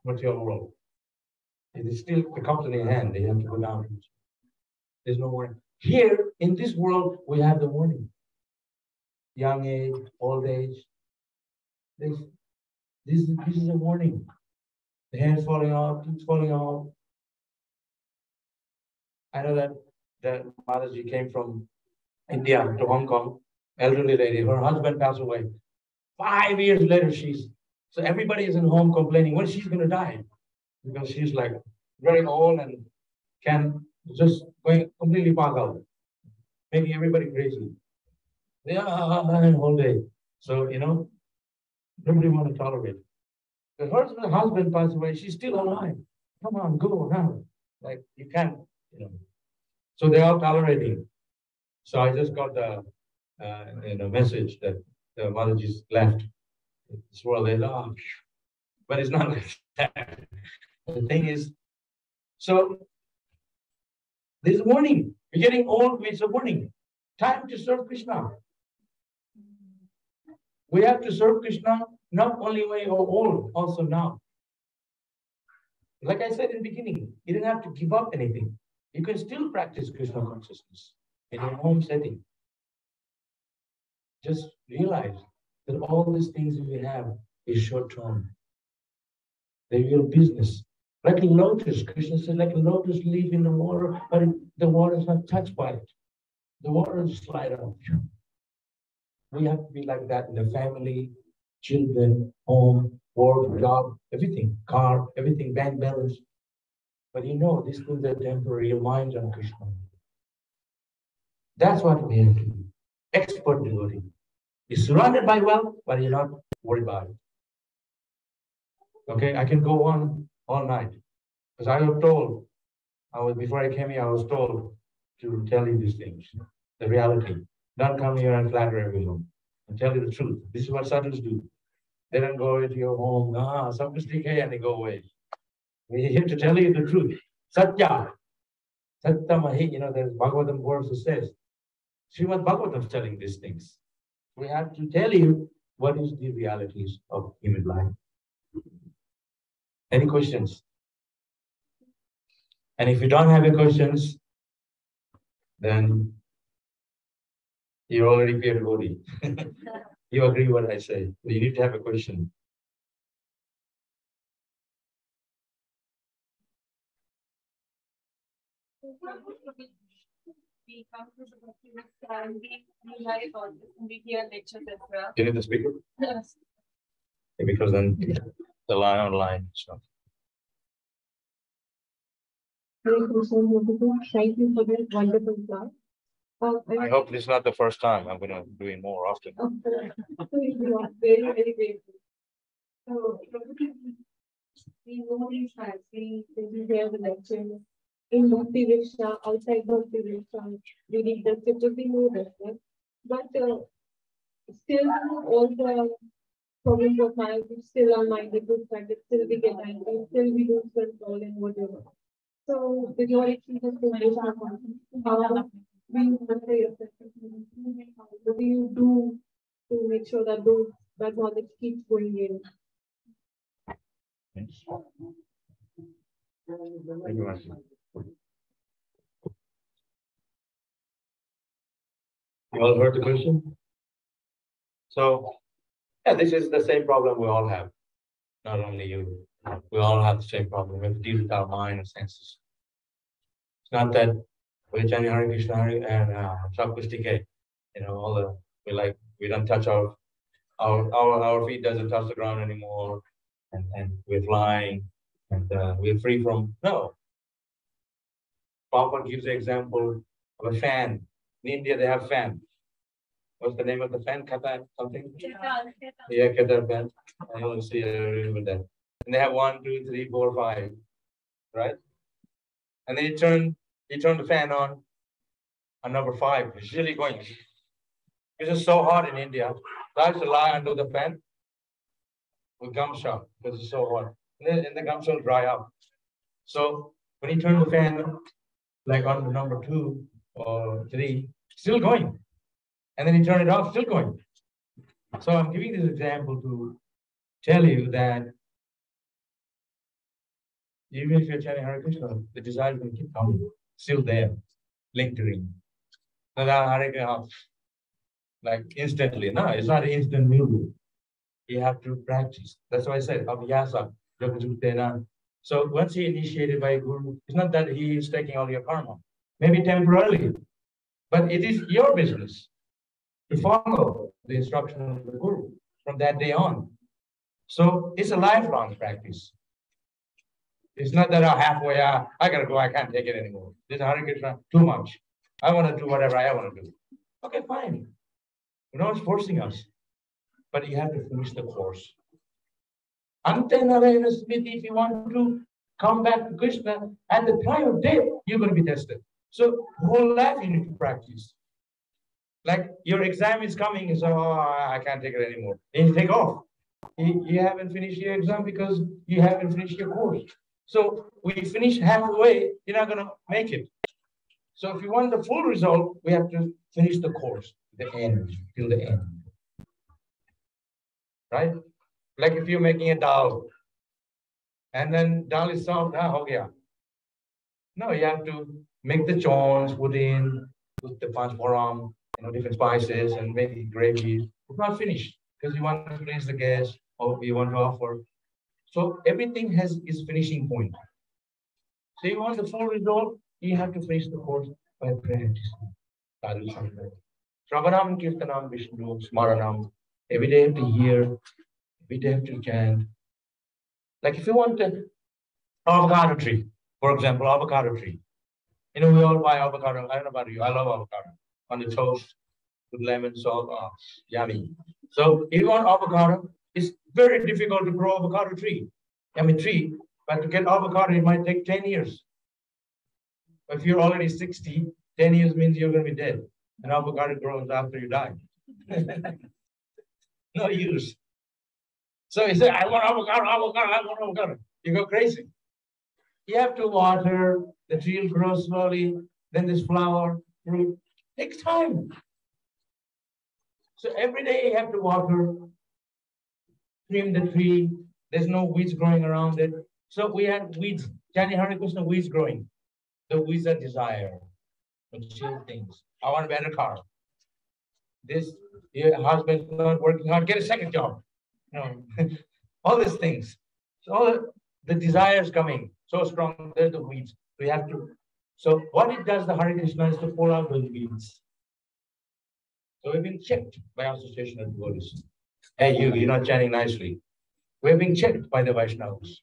What's your role? It is still the cup in your hand. They have to go down. There's no warning. Here in this world, we have the warning. Young age, old age. This is a warning. The hair's falling off, keeps falling off. I know that Mataji came from India to Hong Kong, elderly lady. Her husband passed away. 5 years later, so everybody is in home complaining when she's going to die because she's like very old and can just going completely park out, making everybody crazy. Yeah, all day. So nobody want to tolerate. The husband passed away. She's still alive. Come on, go now. Like you can't, So they're all tolerating. So I just got the message that the mother just left. This world they love, but it's not like that. The thing is, so there's a warning. We're getting old. It's a warning. Time to serve Krishna. We have to serve Krishna not only when you're old, also now. Like I said in the beginning, you don't have to give up anything. You can still practice Krishna consciousness in your home setting. Just realize that all these things we have is short-term. They're your business. Like a lotus, Krishna said, like a lotus leaf in the water, but the water is not touched by it. The water is slide off. We have to be like that in the family, children, home, work, job, everything, car, everything, bank balance. But these things are temporary. Your mind's on Krishna. That's what we have to do. Expert devotee. You're surrounded by wealth, but you're not worried about it. Okay, I can go on all night. Because I was told, before I came here, I was told to tell you these things, the reality. Don't come here and flatter everyone. And tell you the truth. This is what sadhus do. They don't go into your home, and they go away. We're here to tell you the truth. Satya. Satyamahi, there's Bhagavatam verse that says, Srimad Bhagavatam is telling these things. We have to tell you what is the realities of human life. Any questions? And if you don't have any questions, then you're already pure devotee. You agree what I say? You need to have a question. We come to the and we like all this, and we hear lectures as well. You need the speaker? Yes. Because then the line online. So. Thank you for this wonderful class. I hope this is not the first time. I'm going to do it more often. Very, very grateful. So, we know these facts. We hear the lectures. In Bhakti Vriksha, outside Bhakti Vriksha, we need the scripture, we know that. Right? But still, all the problems of life, we still are minded to practice, still we get angry, still we lose control and whatever. So, with your experience, how we say yourself, what do you do to make sure that that knowledge keeps going in? Thank you, Marcia. You all heard the question? So, yeah, this is the same problem we all have. Not only you. We all have the same problem. We have to deal with our mind and senses. It's not that we chant Hare Krishna and Shakustike, all we don't touch our feet doesn't touch the ground anymore, and we're flying, and we're free from, no. Prabhupada gives the example of a fan. In India, they have fan. What's the name of the fan? Kata something? Yeah, Kata fan. I don't see with that. And they have 1, 2, 3, 4, 5, right? And then you turn the fan on number 5. It's really going. It's so hot in India. So I have to lie under the fan with gum shot because it's so hot. And the gums will dry up. So when you turn the fan, like on the number 2 or 3, still going. And then you turn it off, still going. So I'm giving this example to tell you that even if you're chanting Hare Krishna, the desire will keep coming, still there, lingering. Like instantly. No, it's not instant movement. You have to practice. That's why I said abhyasa. So once he initiated by a guru, it's not that he is taking all your karma. Maybe temporarily, but it is your business to follow the instruction of the guru from that day on. So it's a lifelong practice. It's not that halfway, I gotta go, I can't take it anymore. This Hare Krishna, too much. I want to do whatever I want to do. Okay, fine. No one's forcing us. But you have to finish the course. Ante Narayana Smriti, if you want to come back to Krishna, at the time of death, you're going to be tested. So whole life you need to practice. Like your exam is coming, so I can't take it anymore. Then you take off. You haven't finished your exam because you haven't finished your course. So we finish halfway, you're not going to make it. So if you want the full result, we have to finish the course, the end, till the end. Right? Like if you're making a dal, and then dal is soft, ho gaya. No, you have to make the chawns, put the panchphoram, different spices, and make gravy. It's not finished because you want to place the gas or you want to offer. So everything has its finishing point. So you want the full result, you have to finish the course by practicing. Shravanam, Kirtanam, Vishnu, Smaranam. Every day have to hear, every day have to chant. Like if you want an avocado tree, for example, avocado tree. We all buy avocado. I don't know about you. I love avocado. On the toast with lemon, salt, yummy. So if you want avocado, it's very difficult to grow avocado tree. But to get avocado, it might take 10 years. But if you're already 60, 10 years means you're going to be dead. And avocado grows after you die. No use. So you say, I want avocado, I want avocado. You go crazy. You have to water, the tree will grow slowly, then this flower, fruit. Takes time. So every day you have to water, trim the tree. There's no weeds growing around it. So we had weeds, Jani Hare Krishna weeds growing. The weeds are desire, material things. I want a better car. this, your husband's not working hard, get a second job. You know, all these things. So all the desires coming so strong, there's the weeds. We have to. So what it does, the Hare Krishna, is to pull out those weeds. So we've been checked by Association of Devotees. Hey, you're not chanting nicely. We're being checked by the Vaishnavas.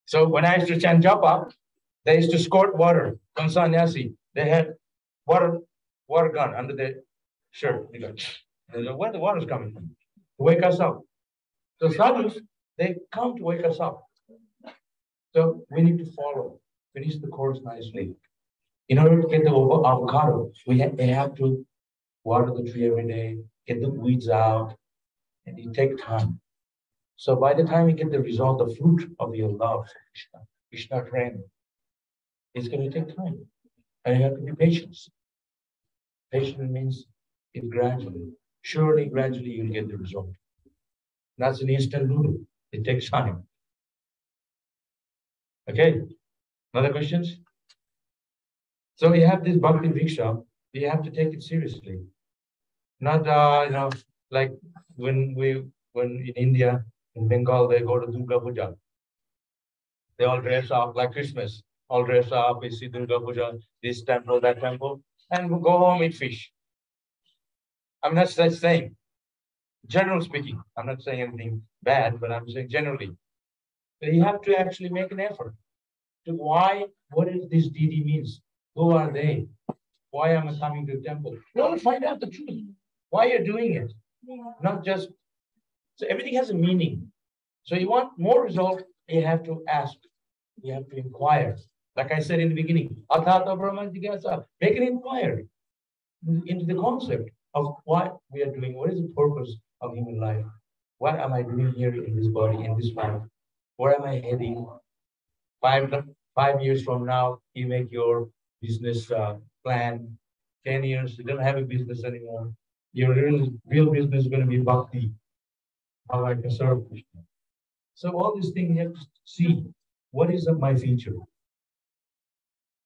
So when I used to chant japa, they used to squirt water from sannyasi. They had water gun under their shirt. They go, where the water's coming from? To wake us up. So sadhus, they come to wake us up. So we need to follow, finish the course nicely. In order to get the avocado, they have to water the tree every day, get the weeds out, and it takes time. So by the time you get the result, the fruit of your love for Krishna training, it's going to take time. And you have to be patient. Patient means it gradually, surely gradually you'll get the result. That's an instant noodle. It takes time. Okay, other questions? So we have this Bhakti Vriksha, we have to take it seriously. Not, like when in India, in Bengal, they go to Durga Puja. They all dress up like Christmas. All dress up, we see Durga Puja, this temple, that temple, and we go home, eat fish. I'm not saying, generally speaking, I'm not saying anything bad, but I'm saying generally. But you have to actually make an effort to what is this deity means? Who are they? Why am I coming to the temple? You want to find out the truth. Why you're doing it. Not just, so everything has a meaning. So you want more result, you have to ask. You have to inquire. Like I said in the beginning, Athata Brahma Jigyasa, make an inquiry into the concept of what we are doing. What is the purpose of human life? What am I doing here in this body, in this life? Where am I heading? 5 years from now, you make your business plan. 10 years, you don't have a business anymore. Your real business is going to be bhakti, how I can serve Krishna. So all these things you have to see. What is my future?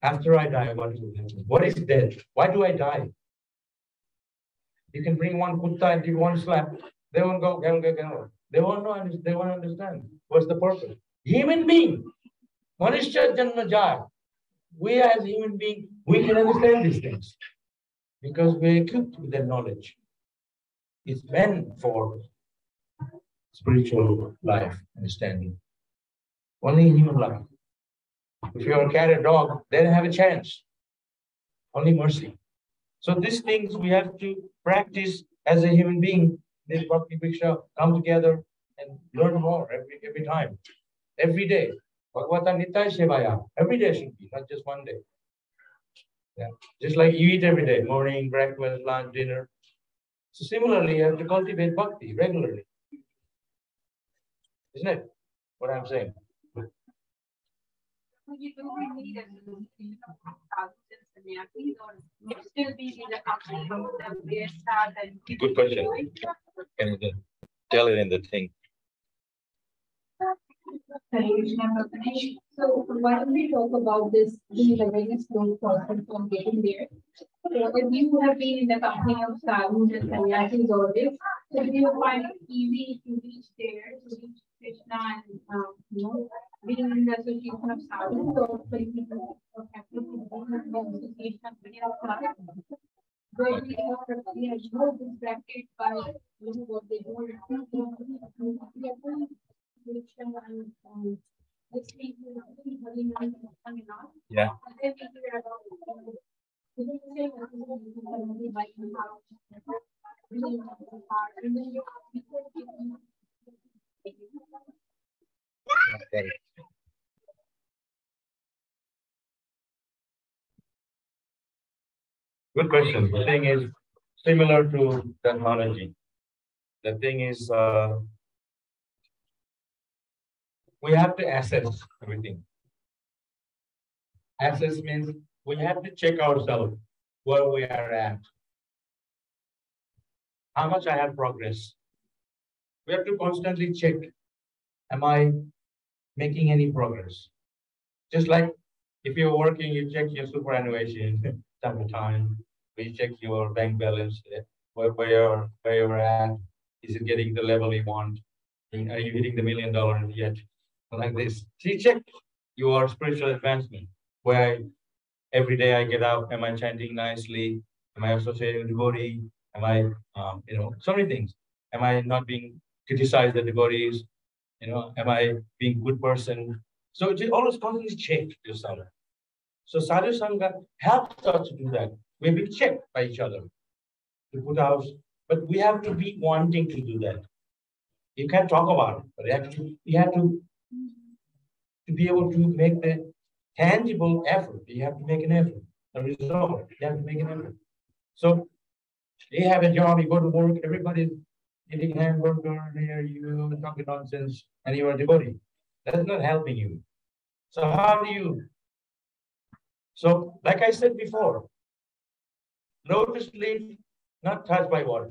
After I die, what will happen? What is death? Why do I die? You can bring one kutta and give one slap. They won't go. They won't know. They won't understand. What's the purpose? Human being. Manishya janma jaya. We as human beings, we can understand these things because we're equipped with that knowledge. It's meant for spiritual life understanding. Only in human life. If you're a cat or dog, they don't have a chance. Only mercy. So these things we have to practice as a human being. This Bhakti Vriksha come together and learn more every time, every day. Bhagavata Nitai Sevaya. Every day should be, not just one day. Yeah. Just like you eat every day, morning, breakfast, lunch, dinner. So similarly, you have to cultivate bhakti regularly. Isn't it? What I'm saying? You don't need a or still be in the company of the start and Good question. Can you tell it in the thing? So why don't we talk about this being a very slow process of getting there? So if you have been in the company of sadhus and sannyasis all this, so do you find it easy to reach there, to reach Krishna and being in the association of sadhus, or for example, have to be in the association of sadhus? Where we are more distracted by what they do. Yeah. Okay. Good question. The thing is similar to technology. The thing is, we have to assess everything. Assess means we have to check ourselves where we are at, how much I have progress. We have to constantly check, am I making any progress? Just like if you're working, you check your superannuation time to time, you check your bank balance, where you're at? Is it getting the level you want? Are you hitting the $1 million yet? Like this. See, check your spiritual advancement. Where every day I get up, am I chanting nicely? Am I associating with devotee? Am I, so many things. Am I not being criticized the devotees? Am I being a good person? So it always constantly check yourself. So Sadhu Sangha helps us to do that. We're being checked by each other to put out, but we have to be wanting to do that. You can't talk about it, but you have to be able to make the tangible effort. You have to make an effort. A result. You have to make an effort. So you have a job, you go to work, everybody's eating hamburger here, you talking nonsense, and you are a devotee. That's not helping you. So how do you? So, like I said before, lotus leaf not touched by water.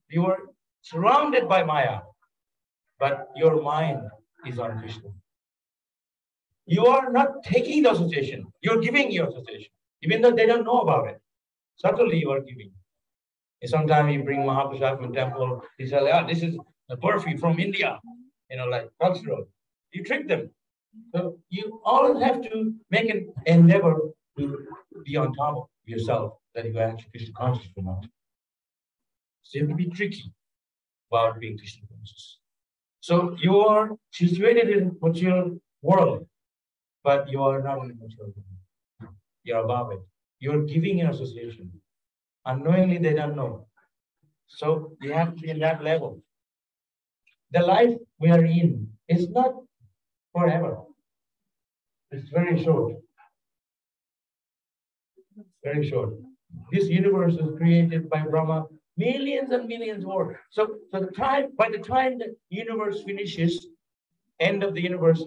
You are surrounded by Maya, but your mind is on Krishna. You are not taking the association, you're giving your association, even though they don't know about it. Subtly you are giving. And sometimes you bring Mahaprasad from temple, you say, this is a burfi from India, like cultural. You trick them. So you always have to make an endeavor to be on top of yourself that you are actually Krishna conscious or not. So you have to be tricky about being Krishna conscious. So you are situated in material world, but you are not in the material world. You are above it. You are giving an association. Unknowingly, they don't know. So you have to be in that level. The life we are in is not forever. It's very short. Very short. This universe was created by Brahma millions and millions more. So by the time the universe finishes, end of the universe,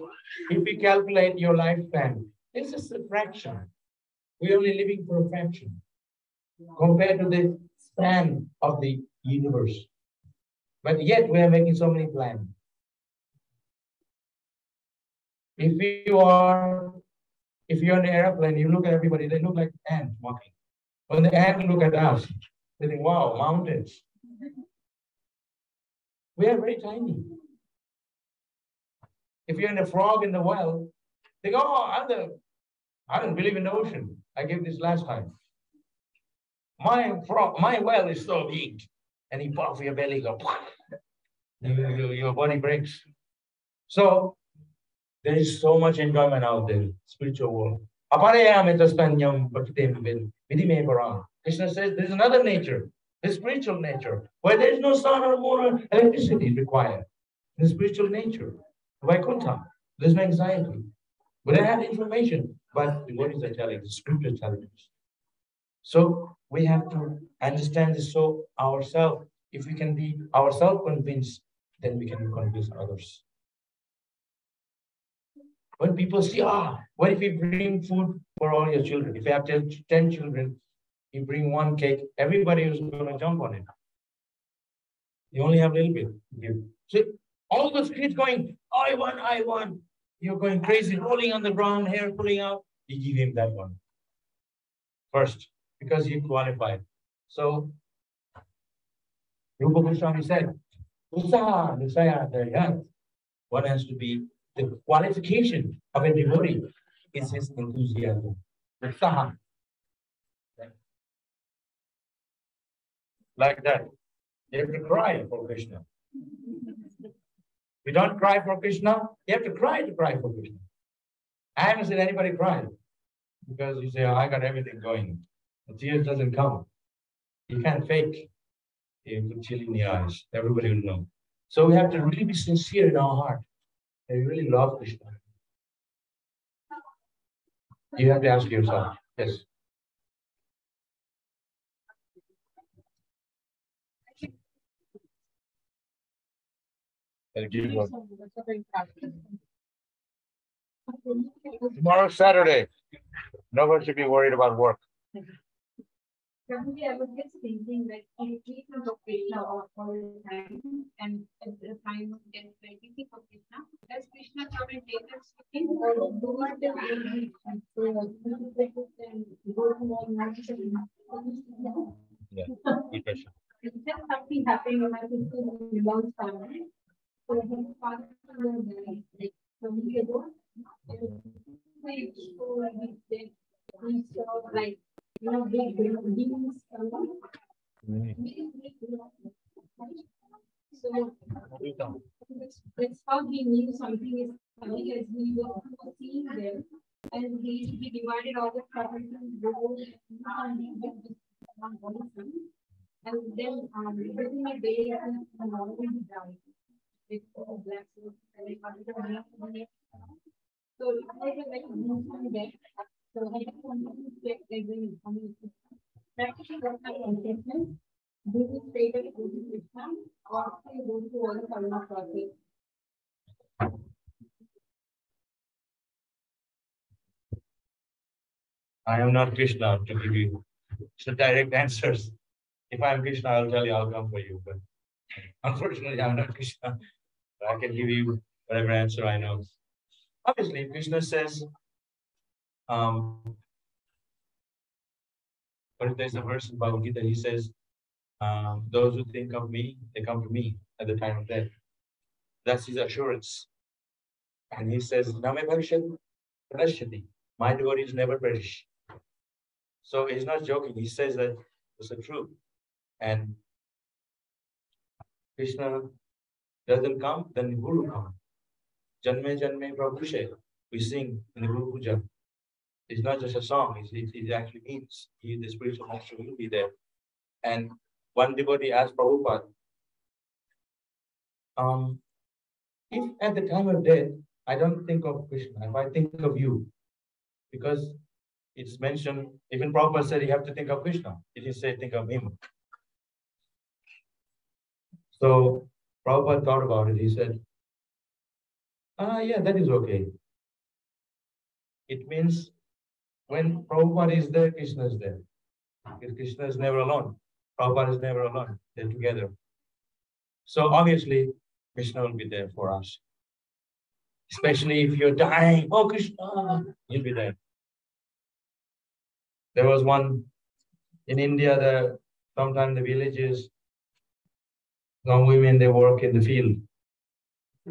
if we calculate your lifespan, this is a fraction. We're only living for a fraction compared to the span of the universe. But yet we are making so many plans. If you're in an airplane, you look at everybody, they look like ants walking. When the ants look at us, they think, wow, mountains. We are very tiny. If you're in a frog in the well, they go, oh, I don't believe in the ocean. I gave this last time. My well is so big. And you puff your belly, go, your body breaks. So there is so much enjoyment out there, spiritual world. Krishna says there's another nature, the spiritual nature, where there is no sun or moon or electricity required. The spiritual nature, Vaikuntha, there's no anxiety. We don't have information, but what is the telling? The scripture telling us. So we have to understand this so ourselves. If we can be ourselves convinced, then we can convince others. When people say, what if you bring food for all your children? If you have 10 children, you bring one cake, everybody is going to jump on it. You only have a little bit to give. So all those kids going, I want. You're going crazy, rolling on the ground, hair pulling out. You give him that one first, because you qualified. So Rupa Goswami said, one has to be the qualification of a devotee is his enthusiasm. Utsaha. Like that. You have to cry for Krishna. If you don't cry for Krishna, you have to cry for Krishna. I haven't seen anybody cry because you say, I got everything going. The tears doesn't come. You can't fake. You put chill in the eyes. Everybody will know. So we have to really be sincere in our heart. And we really love Krishna. You have to ask yourself, yes. I'll give you tomorrow's Saturday. No one should be worried about work. Prabhuji, I was just thinking that if we think of Krishna all the time, and at the time of death, when we think of Krishna, does Krishna come and take us with him, or do we still Yeah, good question. then something happened when I was in a long family. So his father was like 20 years ago. And we saw like, big demons coming. So that's how he knew something is coming as we were seeing them. And he divided all the property into rows and one son. And then within a day, and already died. With black suit and so it was a very emotional day. So I just wanted to check every practically what kind of intention do we stay at go to Krishna or we go to all the karma process? I am not Krishna to give you some direct answers. If I am Krishna, I'll tell you I'll come for you. But unfortunately, I'm not Krishna. I can give you whatever answer I know. Obviously, Krishna says, but there's a verse in Bhagavad Gita, he says, those who think of me, they come to me at the time of death. That's his assurance. And he says, Name Bhavishyati Pranashyati. My devotees never perish. So he's not joking. He says that it's the truth. And Krishna doesn't come, then the Guru comes. Janme Janme Prabhu. We sing in the Guru Puja. It's not just a song, it actually means the spiritual master will be there. And one devotee asked Prabhupada, if at the time of death, I don't think of Krishna, if I think of you, because it's mentioned, even Prabhupada said you have to think of Krishna. It didn't say think of him. So Prabhupada thought about it. He said, yeah, that is okay. It means when Prabhupada is there, Krishna is there. Because Krishna is never alone. Prabhupada is never alone. They're together. So obviously, Krishna will be there for us. Especially if you're dying, oh Krishna, he'll be there. There was one in India, sometimes the villages, some women, they work in the field.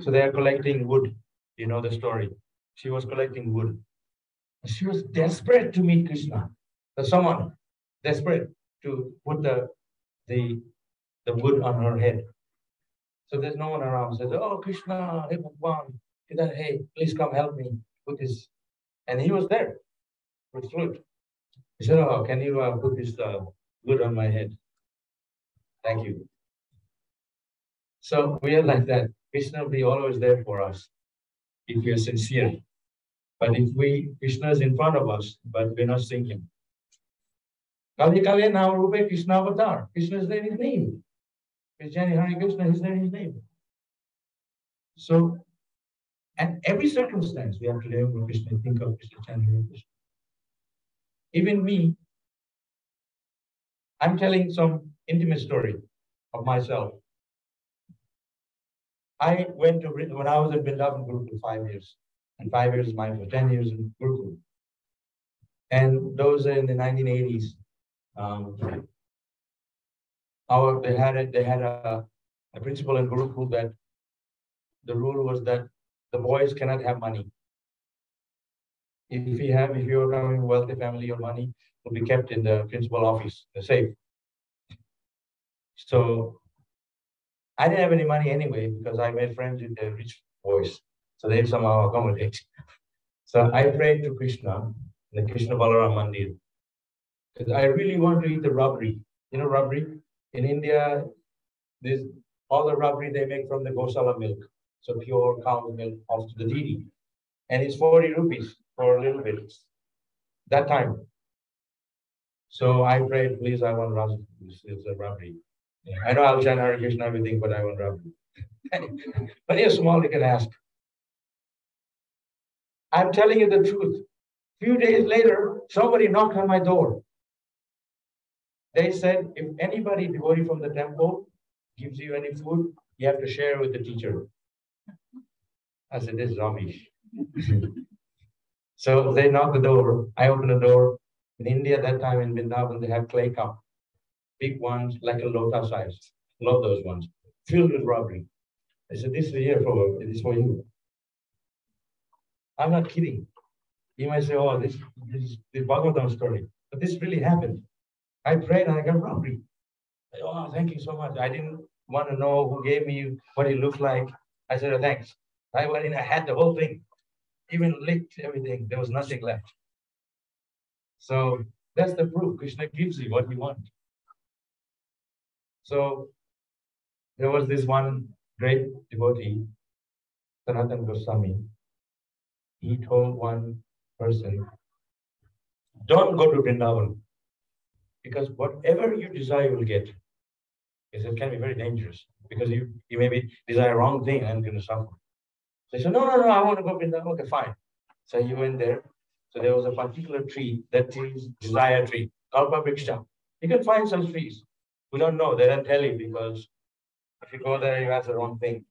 So they are collecting wood. You know the story. She was collecting wood. She was desperate to meet Krishna. There's someone desperate to put the wood on her head. So there's no one around. Says, oh Krishna, hey Bhagwan, hey, please come help me put this. And he was there with flute. He said, oh, can you put this wood on my head? Thank you. So we are like that. Krishna will be always there for us if we are sincere. But if Krishna is in front of us, but we're not singing. Kali Kali Nama Rupe Krishna Avatar. Krishna is there in his name. Krishna Hare Krishna is there in his name. So, at every circumstance, we have to remember Krishna, think of Krishna, chant Hare Krishna. Even me, I'm telling some intimate story of myself. I went to, when I was at Vrindavan Gurukul 5 years, and 5 years is my 10 years in Gurukul. And those in the 1980s, they had a principle in Gurukul that the rule was that the boys cannot have money. If you're coming from a wealthy family, your money will be kept in the principal office, the safe. So I didn't have any money anyway because I made friends with the rich boys. So they somehow accommodate. So I prayed to Krishna, the Krishna Balaram Mandir. Because I really want to eat the rabri. You know rabri? In India, all the rabri they make from the Gosala milk. So pure cow milk off to the deity. And it's 40 rupees for a little bit. That time. So I prayed, please, I want rabri. It's a rabri. I know I'll chant Hare Krishna everything, but I want rabri. But you're small, you can ask. I'm telling you the truth. Few days later, somebody knocked on my door. They said, if anybody devotee from the temple gives you any food, you have to share with the teacher. I said, this is rubbish. So they knocked the door. I opened the door. In India, that time in Vrindavan, they have clay cup. big ones, like a lotus size. Love those ones, filled with robbery. I said, this is here for it is for you. I'm not kidding. You might say, oh, this is the Bhagavatam story. But this really happened. I prayed and I got robbery. Oh, thank you so much. I didn't want to know who gave me, what it looked like. I said, oh, thanks. I went in, I had the whole thing, even licked everything. There was nothing left. So that's the proof. Krishna gives you what you want. So there was this one great devotee, Sanatana Goswami. He told one person, don't go to Vrindavan, because whatever you desire, you will get. He said, it can be very dangerous, because you maybe desire wrong thing and you're going to suffer. So he said, no, I want to go to Vrindavan. Okay, fine. So he went there. So there was a particular tree, that tree is desire tree, Kalpa Vriksha. You can find some trees. We don't know, they don't tell you, because if you go there, you ask the wrong thing.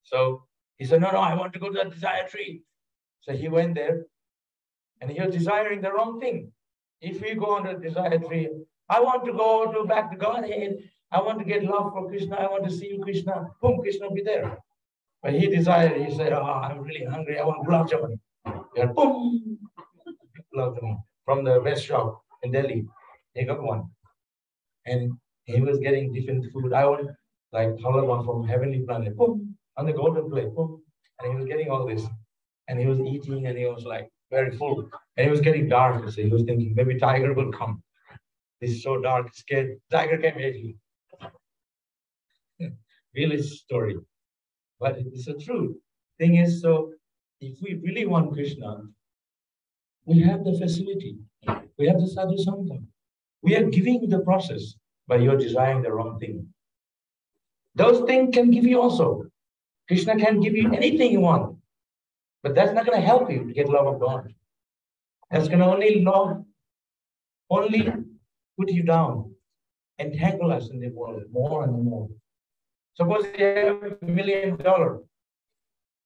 So he said, no, I want to go to that desire tree. So he went there, and he was desiring the wrong thing. If we go on the desire tree, I want to go to back to Godhead. I want to get love for Krishna. I want to see you, Krishna. Boom, Krishna will be there. But he desired, he said, I'm really hungry. I want gulab jamun. And boom, gulab jamun from the best shop in Delhi. He got one. And he was getting different food. I want like halwa from heavenly planet. Boom, on the golden plate. Boom. And he was getting all this. And he was eating, and he was like very full. And it was getting dark. So he was thinking, maybe tiger will come. This is so dark, scared. Tiger came easily. Village story. But it's a true thing is, so if we really want Krishna, we have the facility. We have the sadhu sangha. We are giving the process, but you're desiring the wrong thing. Those things can give you also. Krishna can give you anything you want, but that's not going to help you to get love of God. That's going to only put you down, entangle us in the world more and more. Suppose you have $1 million.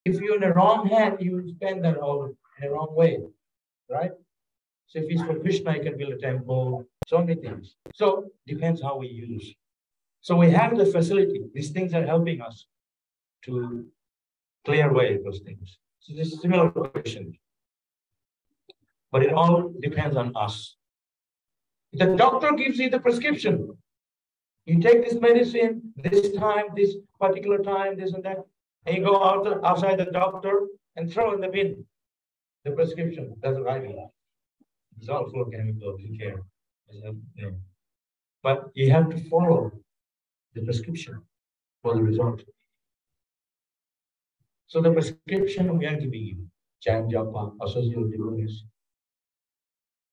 If you're in the wrong hand, you will spend that all in the wrong way, right? So if it's for Krishna, you can build a temple, so many things. So depends how we use. So we have the facility. These things are helping us to clear away those things. So this is a similar question. But it all depends on us. The doctor gives you the prescription. You take this medicine, this time, this particular time, this and that, and you go outside the doctor and throw in the bin the prescription. That's what I mean. It's all full of chemicals, you care. But you have to follow the prescription for the result. So the prescription we are giving you, Chant Japa, associate with devotees,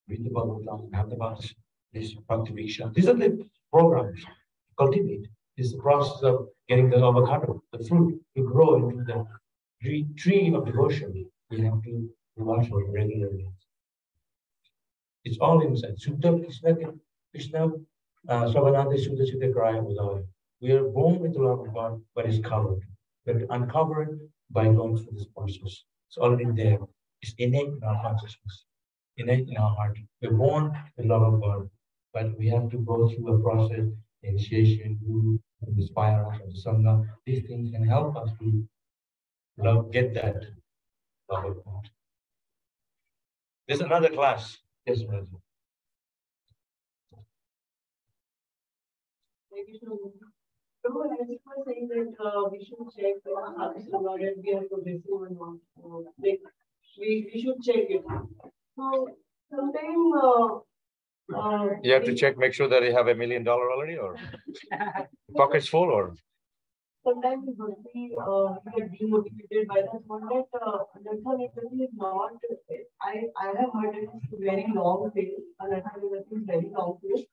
read the Bhagavatam, have the Bhakti, this Bhakti Viksha. These are the programs. Cultivate. This is the process of getting the avocado, the fruit, to grow into the tree of devotion. We have to wash it regularly. It's all inside. Shuddha Krishna, Swavananda Shuddha Shuddha Kraya Udaya. We are born with the love of God, but it's covered. We have to uncover it by going through this process. It's already there. It's innate in our consciousness, innate in our heart. We're born with love of God, but we have to go through a process, initiation, guru, inspire us, the sangha. These things can help us to get that love of God. There's another class. Yes, Prabhu. So as you were saying that we should check whether we are progressive or not. Like we should check it. So sometimes You have to check, make sure that you have $1 million already, or pockets full, or sometimes we get demotivated by the one that is not. I have heard it is very long phase. Anartha is very long phase.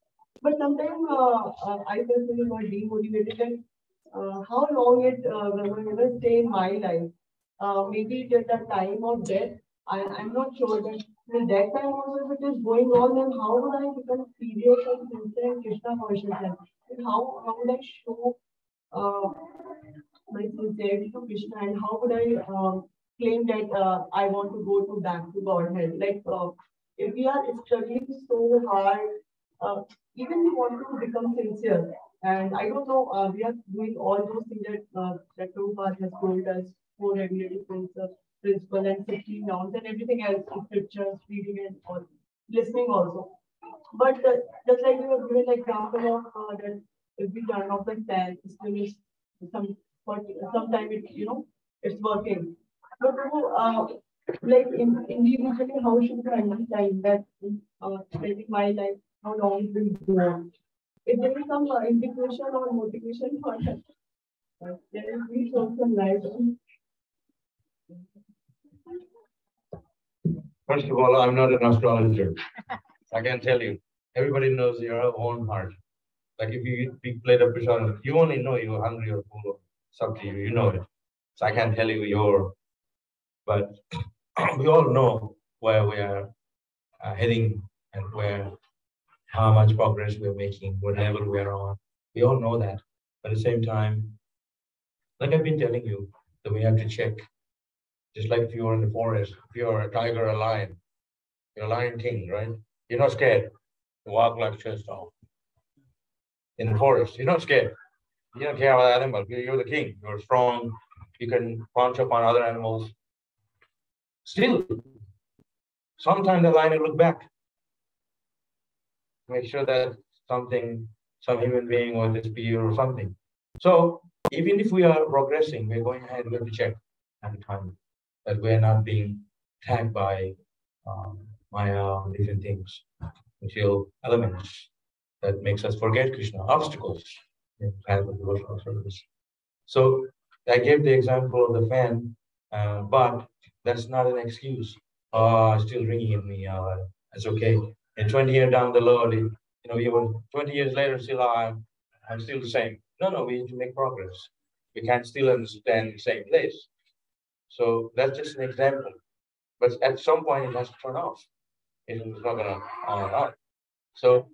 But sometimes I personally got demotivated. And, how long it will stay in my life? Maybe till the time of death. I'm not sure that till that time also if it is going on, then how would I become serious and sincere in Krishna consciousness? And how would I show my sincerity to Krishna, and how would I claim that I want to go back to Godhead? Like if we are struggling so hard even we want to become sincere. And I don't know, we are doing all those things that Prabhupada has told us, four regulative principle and 16 nouns and everything else, scriptures, reading and all, listening also. But just like we were given the example of that if we turn off the fan, still is some sometime it it's working. But like individually, how should we understand that spending my life, how long it will go on? If there is some integration or motivation for that, there will be some light on. First of all, I'm not an astrologer. I can tell you. Everybody knows your own heart. Like if you eat plate of prasad, you only know you're hungry or full or something. You know it. So I can't tell you but we all know where we are heading and how much progress we're making, what level we're on. We all know that. But at the same time, like I've been telling you, that we have to check. Just like if you're in the forest, if you're a tiger or a lion, you're a lion king, right? You're not scared. You walk like chest off. In the forest, you're not scared. You don't care about animals. You're the king. You're strong. You can punch upon other animals. Still, sometimes the lion will look back. Make sure that some human being or this spear or something. So even if we are progressing, we're going ahead, we have to check at the time that we're not being tagged by Maya, different things, material elements that makes us forget Krishna, obstacles in the path of devotional service. So I gave the example of the fan, but that's not an excuse. Oh, it's still ringing in me. It's okay. And 20 years down the road, even 20 years later, still I'm still the same. No, we need to make progress. We can't still understand the same place. So that's just an example. But at some point, it has to turn off. It's not going to on and on. So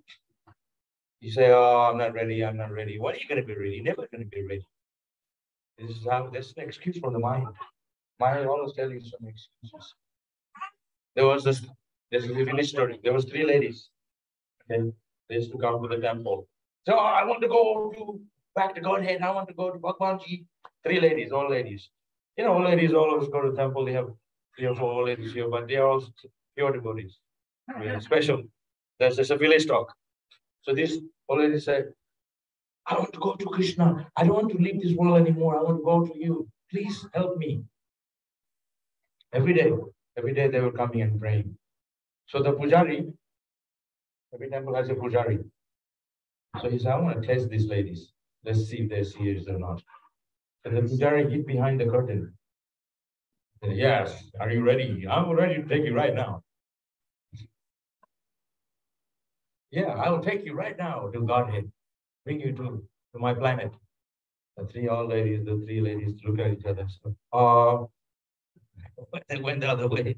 you say, oh, I'm not ready. When are you going to be ready? Never going to be ready. That's an excuse from the mind. Mind will always tell you some excuses. There was this funny story. There was three ladies. Okay, they used to come to the temple. So I want to go back to Godhead. I want to go to Bhagwanji. Three ladies, all ladies. All ladies always go to the temple. They have 3 or 4 old ladies here, but they are all pure devotees. Really special. That's just a village talk. So this old lady said, I want to go to Krishna. I don't want to leave this world anymore. I want to go to you. Please help me. Every day they were coming and praying. So the pujari, every temple has a pujari. So he said, I want to test these ladies. Let's see if they're serious or not. And the pujari hid behind the curtain. He said, yes, are you ready? I'm ready to take you right now. Yeah, I will take you right now to Godhead. Bring you to my planet. The three ladies look at each other. So, they went the other way.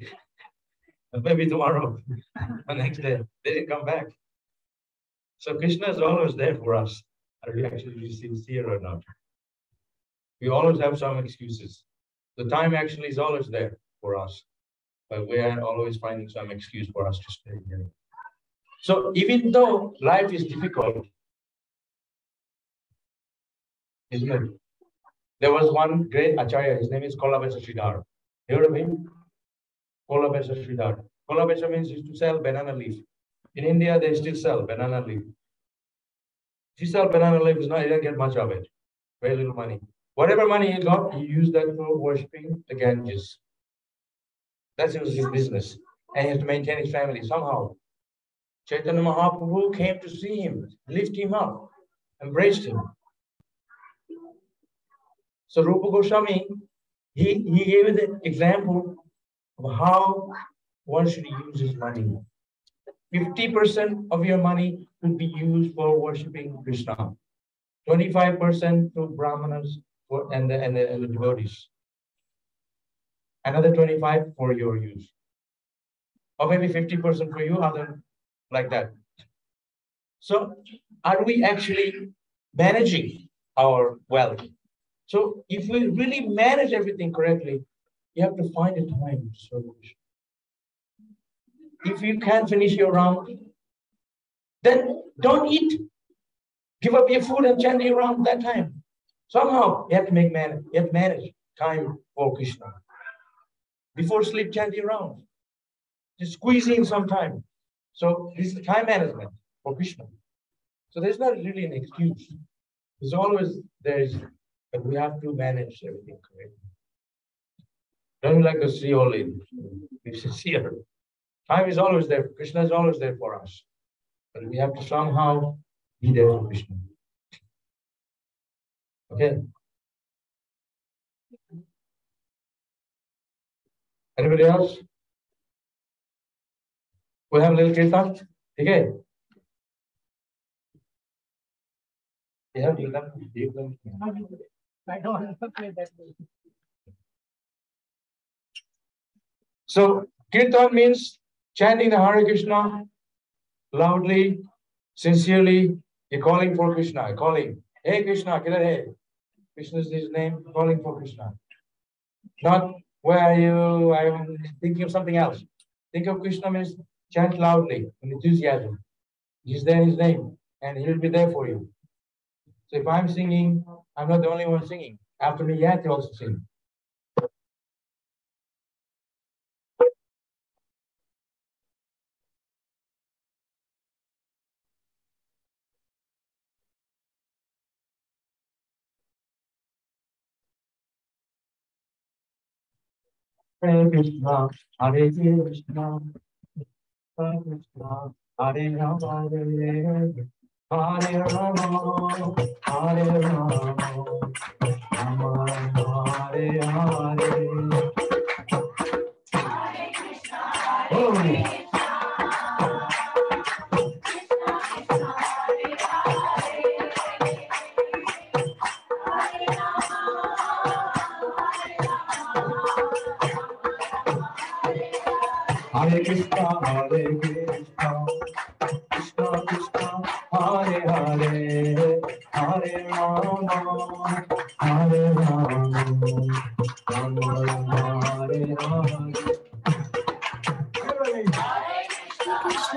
Maybe tomorrow, the next day, they didn't come back. So Krishna is always there for us. Are we actually sincere or not? We always have some excuses. The time actually is always there for us, but we are always finding some excuse for us to stay here. So even though life is difficult, isn't it? There was one great Acharya, his name is Kolabesa Sridhar. You heard of him? Kolabesa Sridhar. Kolabesa means he used to sell banana leaf. In India, they still sell banana leaf. If you sell banana leaf, he didn't get much of it. Very little money. Whatever money he got, he used that for worshipping the Ganges. That was his business. And he had to maintain his family somehow. Chaitanya Mahaprabhu came to see him, lift him up, embraced him. So Rupa Goswami, he gave the example of how one should use his money. 50% of your money will be used for worshipping Krishna. 25% to Brahmanas and the devotees. Another 25% for your use. Or maybe 50% for you, other like that. So are we actually managing our wealth? So if we really manage everything correctly, you have to find a time to serve Krishna. If you can't finish your round, then don't eat. Give up your food and chanting around that time. Somehow you have to manage time for Krishna. Before sleep, chanting around. Just squeeze in some time. So this is time management for Krishna. So there's not really an excuse. But we have to manage everything correctly. Don't like to see only. Be sincere. Time is always there. Krishna is always there for us. But we have to somehow be there for Krishna. Okay. Anybody else? We'll have a little kirtan. Okay. Yeah, I don't want to play that way. So kirtan means chanting the Hare Krishna loudly, sincerely. You're calling for Krishna. Calling, hey Krishna, kidhar hai? Krishna is his name. Calling for Krishna. Not where are you? I'm thinking of something else. Think of Krishna means chant loudly, with enthusiasm. He's there in his name, and he'll be there for you. So if I'm singing, I'm not the only one singing. After me, you have to also sing. Hare Krishna, Hare Krishna, Hare Krishna, Hare Rama, Hare Rama, Hare Rama, Rama Rama, Hare Hare. Oh. Hare Krishna, Hare Krishna, Krishna Krishna, Hare Hare, Hare Rama, Hare Rama, Rama Rama, Hare Hare. Krishna,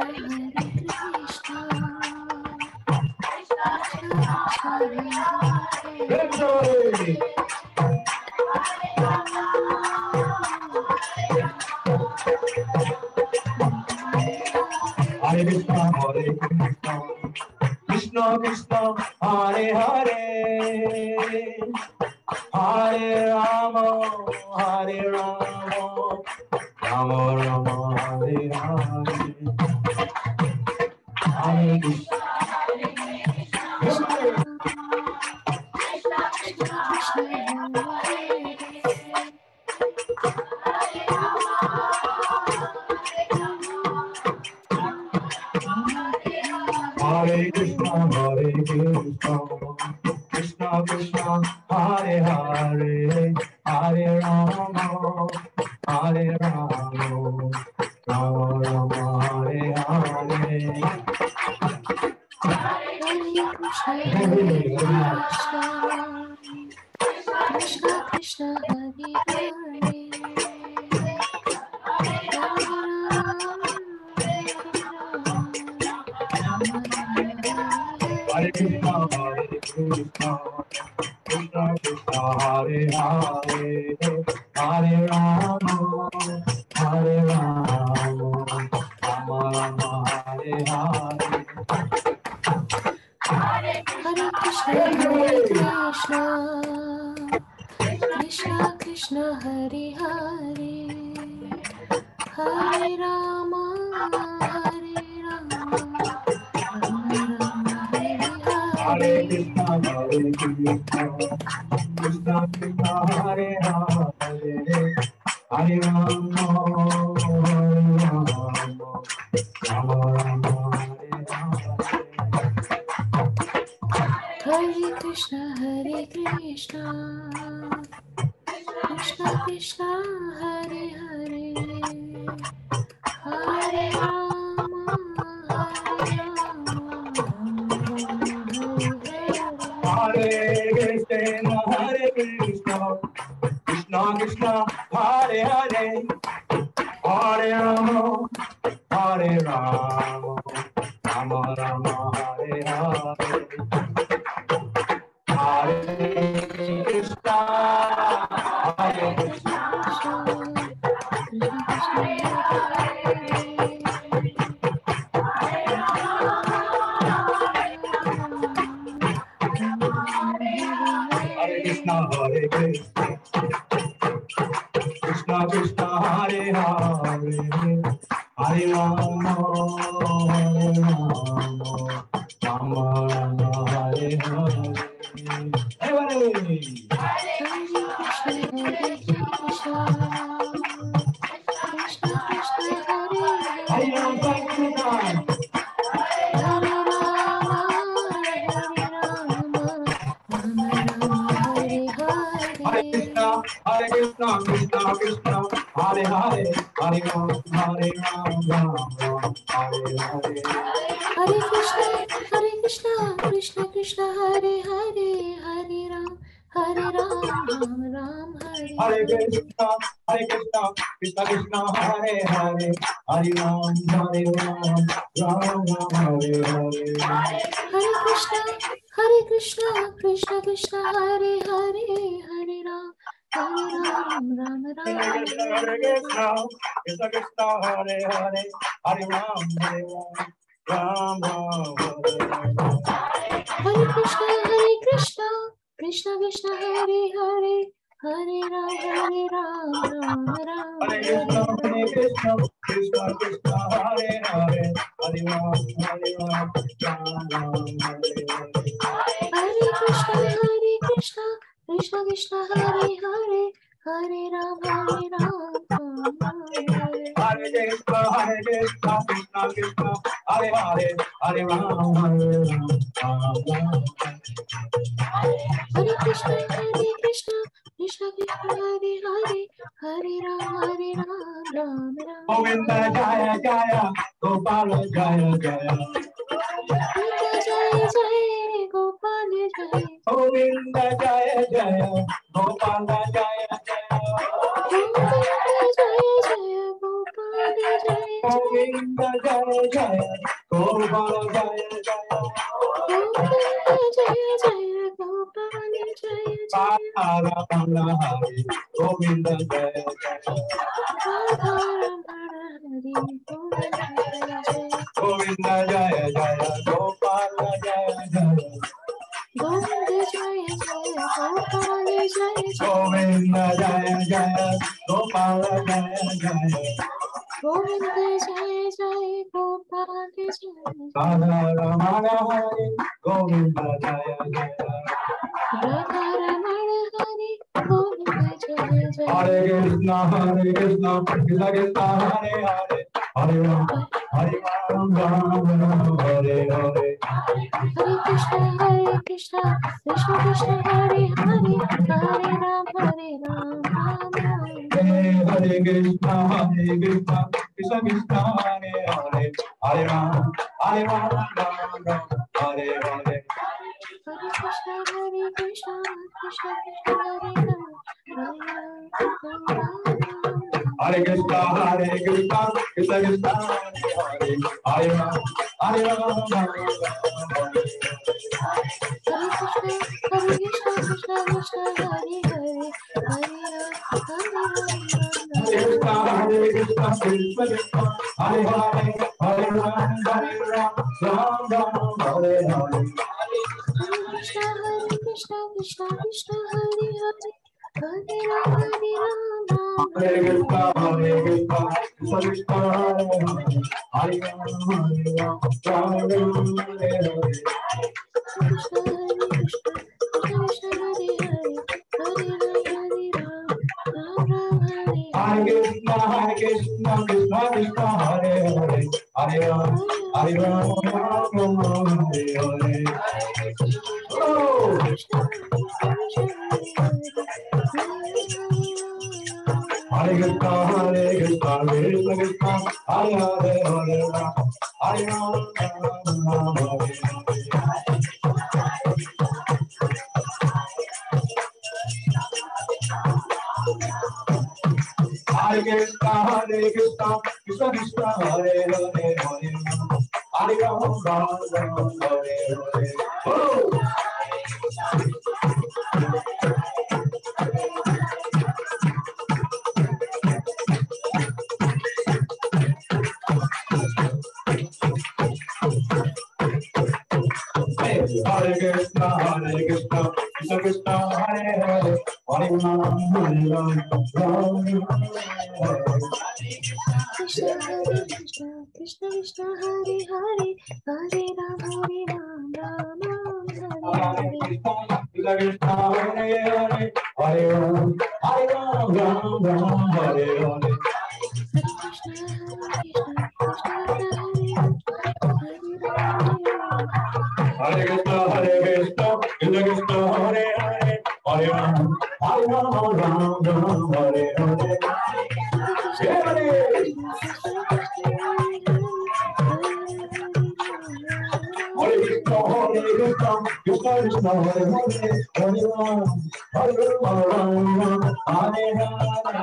Hare Krishna, Hare Krishna, Hare Krishna, Krishna Krishna, Hare Hare, Hare Rama, Hare Rama, Rama Rama, Hare Hare. Hare Krishna, Hare Krishna, Hare Krishna, Krishna Krishna, Hare Hare, Hare Rama, Hare Rama, Rama Rama, Hare Hare. Krishna Krishna, Hare Hare, Hare Krishna, Hare Krishna, Krishna Krishna, Hare Hare, Hare Rama, Hare Rama, Rama Rama, Hare Hare. Hare Krishna, Hare Krishna, Krishna Krishna, Hare Hare, Hare Rama, Hare Rama, Rama Rama, Hare Hare Hare. Krishna, Hare Krishna, Krishna Krishna, Hare Hare, Hare Rama, Hare Rama, Rama Rama, Hare Hare. Hare Krishna, Hare Krishna, Krishna Krishna, Hare Hare, Hare Rama, Hare Rama, Rama Rama, Hare Hare. Hare Krishna, Hare Krishna, Krishna Krishna, Hare Hare, Hare Rama, Hare Rama, Rama Rama, Krishna, Hare Krishna, Krishna Krishna, Hare Hare, Hare Rama, Rama Rama, Hare Hare. Everybody! Krishna Krishna Hare Hare Hare, Rama, thank you, God. Hare Rama, Hare Rama, Rama Rama, Hare Hare Hare. Krishna, Krishna Krishna, Hare Hare, Hare Rama, Rama Rama, Hare Hare. Hare Krishna, Krishna Krishna, Hare Hare, Hare Ram, Ram Ram, Hare Hare Hare. Krishna, Krishna Krishna, Hare Hare, Hare Ram, Ram Ram, Hare Hare. Hare Krishna, Krishna Krishna, Hare Hare, Hare Ram, Ram Ram, Hare Krishna, Krishna Krishna, Hare Hare, Hare Ram, Ram Ram, Hare Hare. Hare Krishna, Krishna Krishna, Hare Hare, Hare Ram, Ram Ram, Hare Hare Krishna, Hare. Krishna Krishna, Hare Hare, Hare Ram, Ram Ram, Hare Hare. Hare Krishna, Krishna Krishna, Hare Hare, Hare Ram, Ram Ram, Hare Hare Hare. Krishna, Krishna Krishna, Hare Hare, Hare Ram, Ram Ram. Hare Krishna, Krishna Krishna, Hare Hare, Hare Ram, Ram Ram, Govinda Hare Jaya Hare. Jaya, Gopala Jaya Jaya. Govinda Jai Jai, Gopal Jai. Govinda Jaya Jaya, Gopala Jaya Jaya. Govinda Jai Jai, Gopal Jai Jai. Govinda Jaya Jaya, Gopala Jaya Jaya. Govinda Jai Jai, Gopal Jai Jai. Hara Bala Hari, Govinda Jaya Jaya. Radha Ramana Hari, Govinda Jai Jai. Govinda Jaya Jaya, Gopala Jaya Jaya. Govinda Jai Jai, Gopal Jai Jai. Govinda Jaya Jaya, Gopala Jaya Jaya. Govinda Jai Jai, Gopal Jai Jai. Radha Ramana Hari, Govinda Jaya Jaya. Radha Ramana Hari, Govinda Jai Jai. Hare Krishna, Krishna Krishna, Hare Hare, Hare Ram, Ram Ram, Hare Hare. Hare Krishna, Krishna Krishna, Hare Hare, Hare Ram, Ram Ram, Hare Hare Hare. Krishna, Krishna Krishna, Hare Hare, Hare Ram, Ram Ram, Hare Hare. Hare Krishna, Krishna Krishna, Hare Ram, Ram Ram. Hare Krishna, Krishna Krishna, Hare Hare, Hare Ram, Ram Hare Krishna, Krishna Krishna, Hare Hare, Hare Ram, Ram Krishna, Ram. Krishna Krishna Krishna, Hare Hare, Hare Ram, Ram Ram, Hare Hare. Hare Krishna, Krishna Krishna, Hare Hare, Hare Ram, Ram Hare Krishna, Ram, Hare Hare. Krishna Krishna, Hare Hare, Hare Ram, Ram Ram, Hare Hare. Krishna, Krishna Krishna, Hare Hare, Hare Ram, Ram Ram, Hare Hare Hare. Krishna, Krishna Krishna, Hare Hare, Hare Ram, Ram Ram, Hare Hare. Oh! Krishna, Krishna, Hare Hare, Hare Hare Ram. Krishna, Krishna Krishna, Hare Hare, Hare Ram, Ram Hare Hare. Hare Krishna, Krishna Krishna, Hare Hare, Hare Ram, Ram Hare Hare. Oh! Krishna, Hare Krishna, Krishna Krishna, Hare Hare, Hare Ram, Hare Ram, Ram Hare Hare. Krishna Hare Krishna, Krishna Krishna Hare Hare, Hare Ram, Ram Ram, Hare Hare Hare. Krishna, Krishna Krishna, Hare Hare, Hare Ram, Ram Ram, Hare Hare. Hare Krishna, Krishna Krishna, Hare Ram, Hare Hare Krishna, Hare Krishna, Krishna Krishna, Hare Hare, Hare Ram, Ram Ram, Hare Hare. Hare Krishna, Hare Hare Hare. Krishna, Krishna Krishna, Hare Hare, Hare Ram, Hare Hare Krishna, Hare Krishna, Krishna Krishna, Hare Hare, Hare Ram, Ram Ram, Hare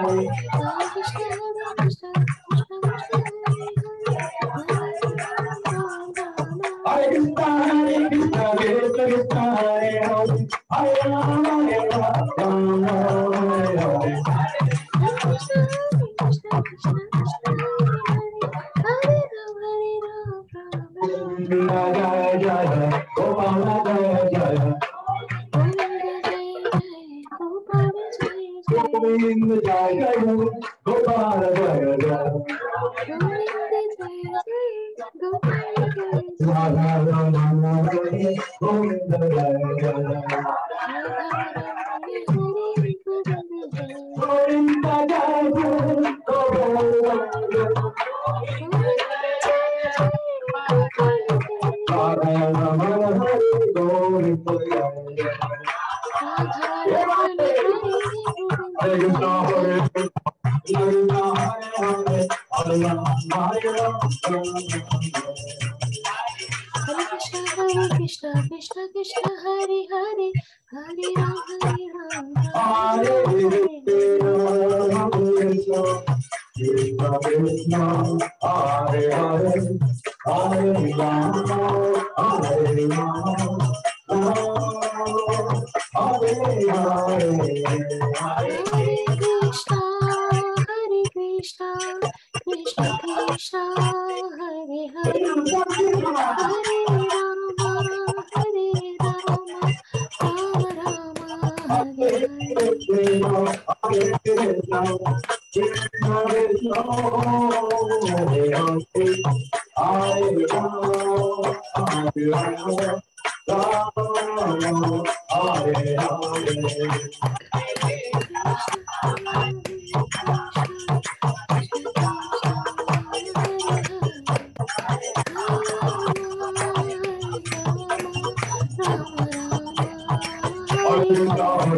Hare. Hare Krishna, Hare Krishna, Krishna Krishna, Hare Hare, Hare Ram, Hare Krishna, Hare Hare Krishna, Krishna Krishna, Hare Hare, Hare Ram, Ram Hare Hare. Hare Krishna, Krishna Krishna, Hare Hare, Hare Ram, Ram Govinda Jaya Hare. Jaya, Gopala Jaya Jaya, Govinda Jai Jai, Gopala Jai Jai, Govinda Jaya Jaya, Gopala Jaya Jaya. Govinda Jai Jai, Gopala Jai Jai, Radha Rama Hare, Govinda Jaya Jaya. Radha Ramani Hare, Govinda Jai, Govinda Jaya Jaya, Gopala Jaya Jaya. Govinda Jai Jai, Gopala Jai Jai, Radha Rama Hare, Govinda Jaya Jaya. Radha Ramani Hare, Govinda Hare Krishna, Jai Hare Jai. Krishna, Krishna Krishna, Hare Hare, Hare Ram, Hare Ram. Hare Krishna, Krishna Krishna, Hare Hare, Hare Ram, Ram Hare Ram, Hare Hare.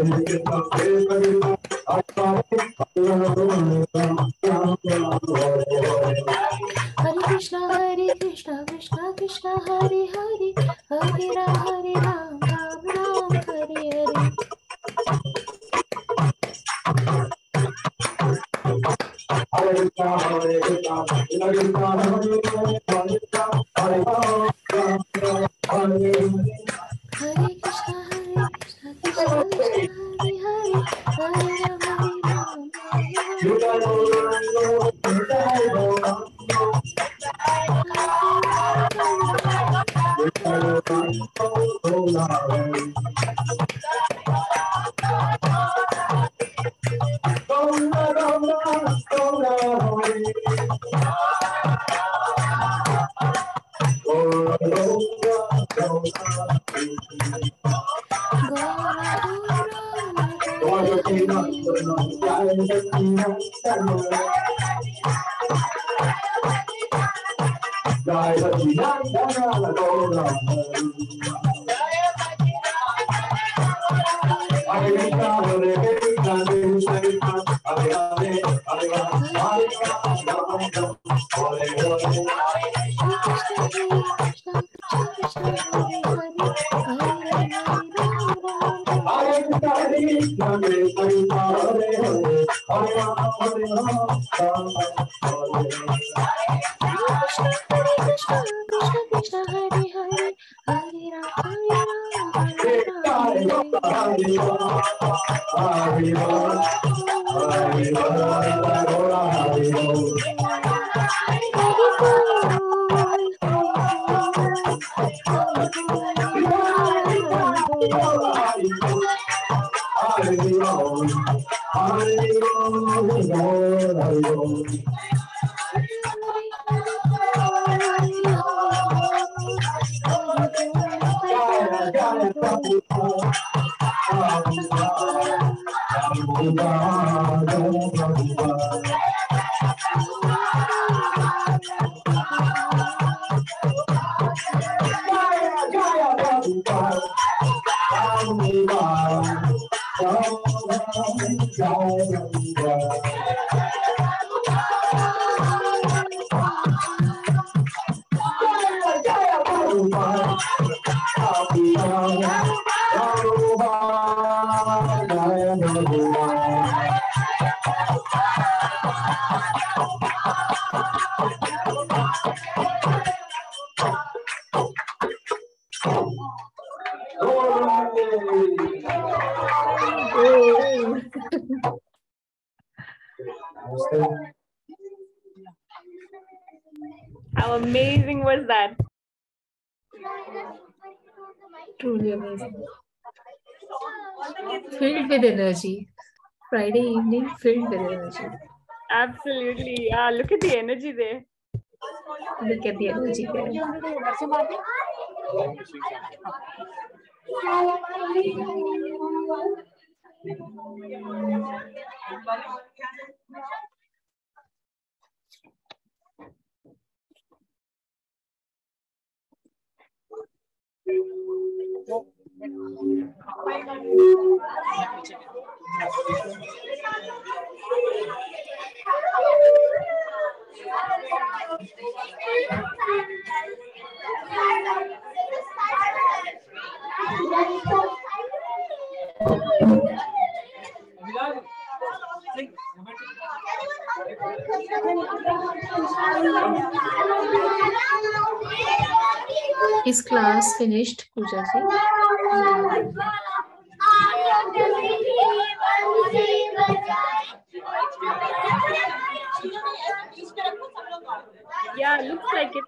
Krishna, Krishna Krishna, Hare Hare, Hare Ram, Hare Ram, Hare Hare. Hare Krishna, Krishna Krishna, Hare Hare, Hare Rama, Rama Rama, Hare Hare. Krishna, Krishna, Krishna Krishna, Hare Hare, Hare Rama, Rama Rama, Hare Hare. Hare Krishna, Krishna Krishna, Hare Hare, Hare Ram, Ram Hare Hare. Hare Krishna, Krishna Krishna, Hare Hare, Hare Ram, Ram Hare Hare. Hare Gora Gora Hare Hare. Hare Krishna, Krishna Krishna, Hare Hare, Hare Ram, Ram Hare Hare Krishna, Krishna Krishna, Hare Hare, Hare Ram, Hare Hari Bol, Hari Bol, Hari Bol. How amazing was that? Truly amazing. Filled with energy. Friday evening filled with energy. Absolutely. Yeah, look at the energy there. Look at the energy there. His class finished, Pooja ji. Yeah, looks like it.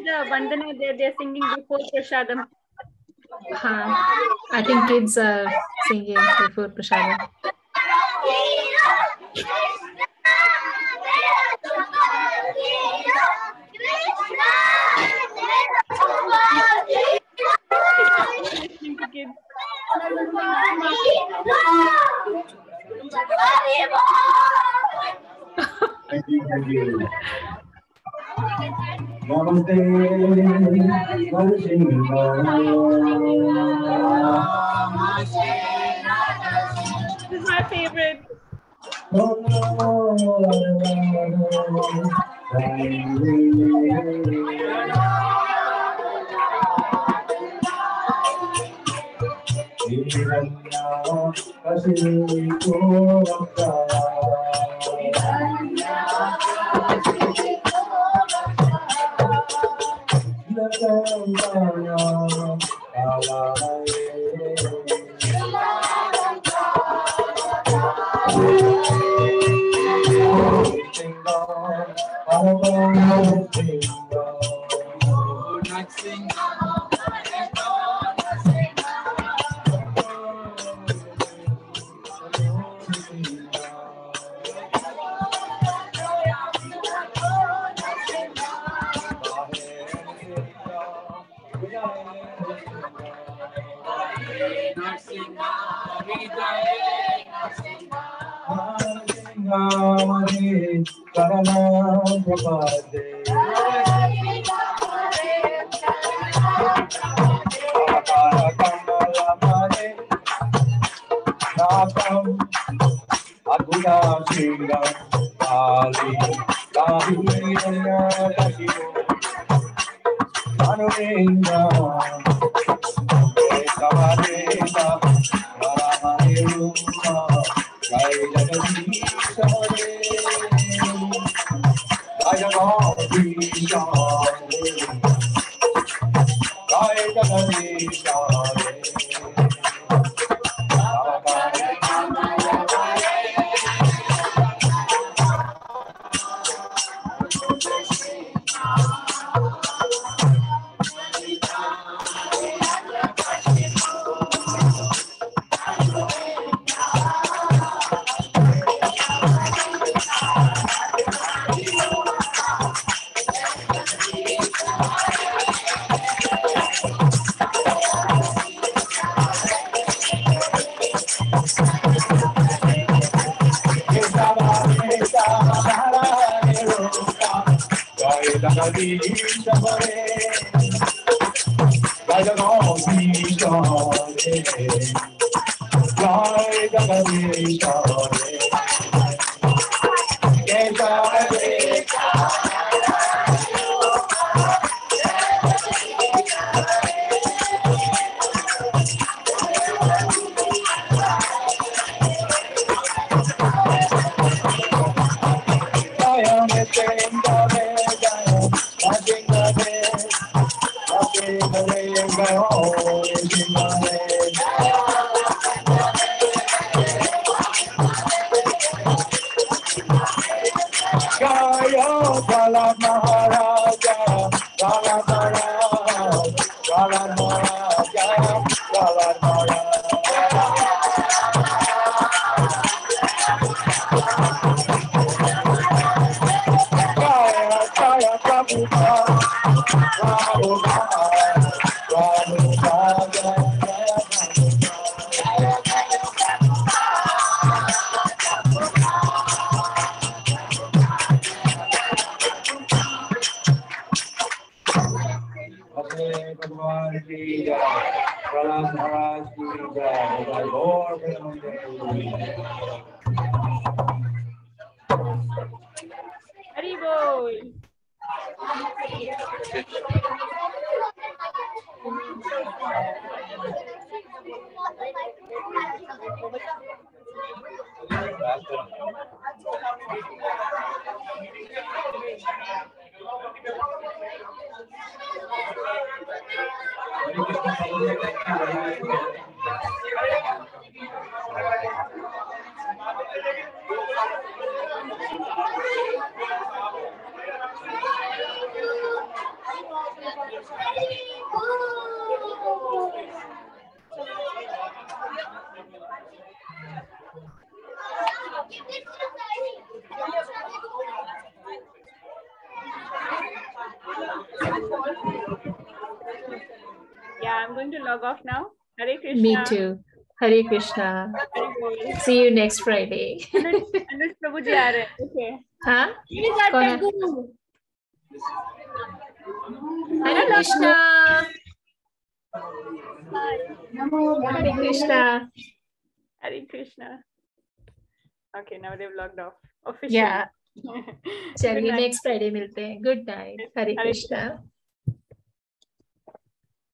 The Vandana they're singing before Prashadam. I think kids are singing before Prasadam. Listening to kids. This is my favorite. Hari bol. Yeah, I'm going to log off now. Hare Krishna. Me too. Hare Krishna. Hari bol. See you next Friday. Anuj Prabhu ji aa rahe hain. Okay. Huh? Hare Krishna. Hare Krishna. Hare Krishna. Okay, now they've logged off officially. Yeah. Good चलिए night. next Friday मिलते हैं. Good night. Hare Hare Krishna.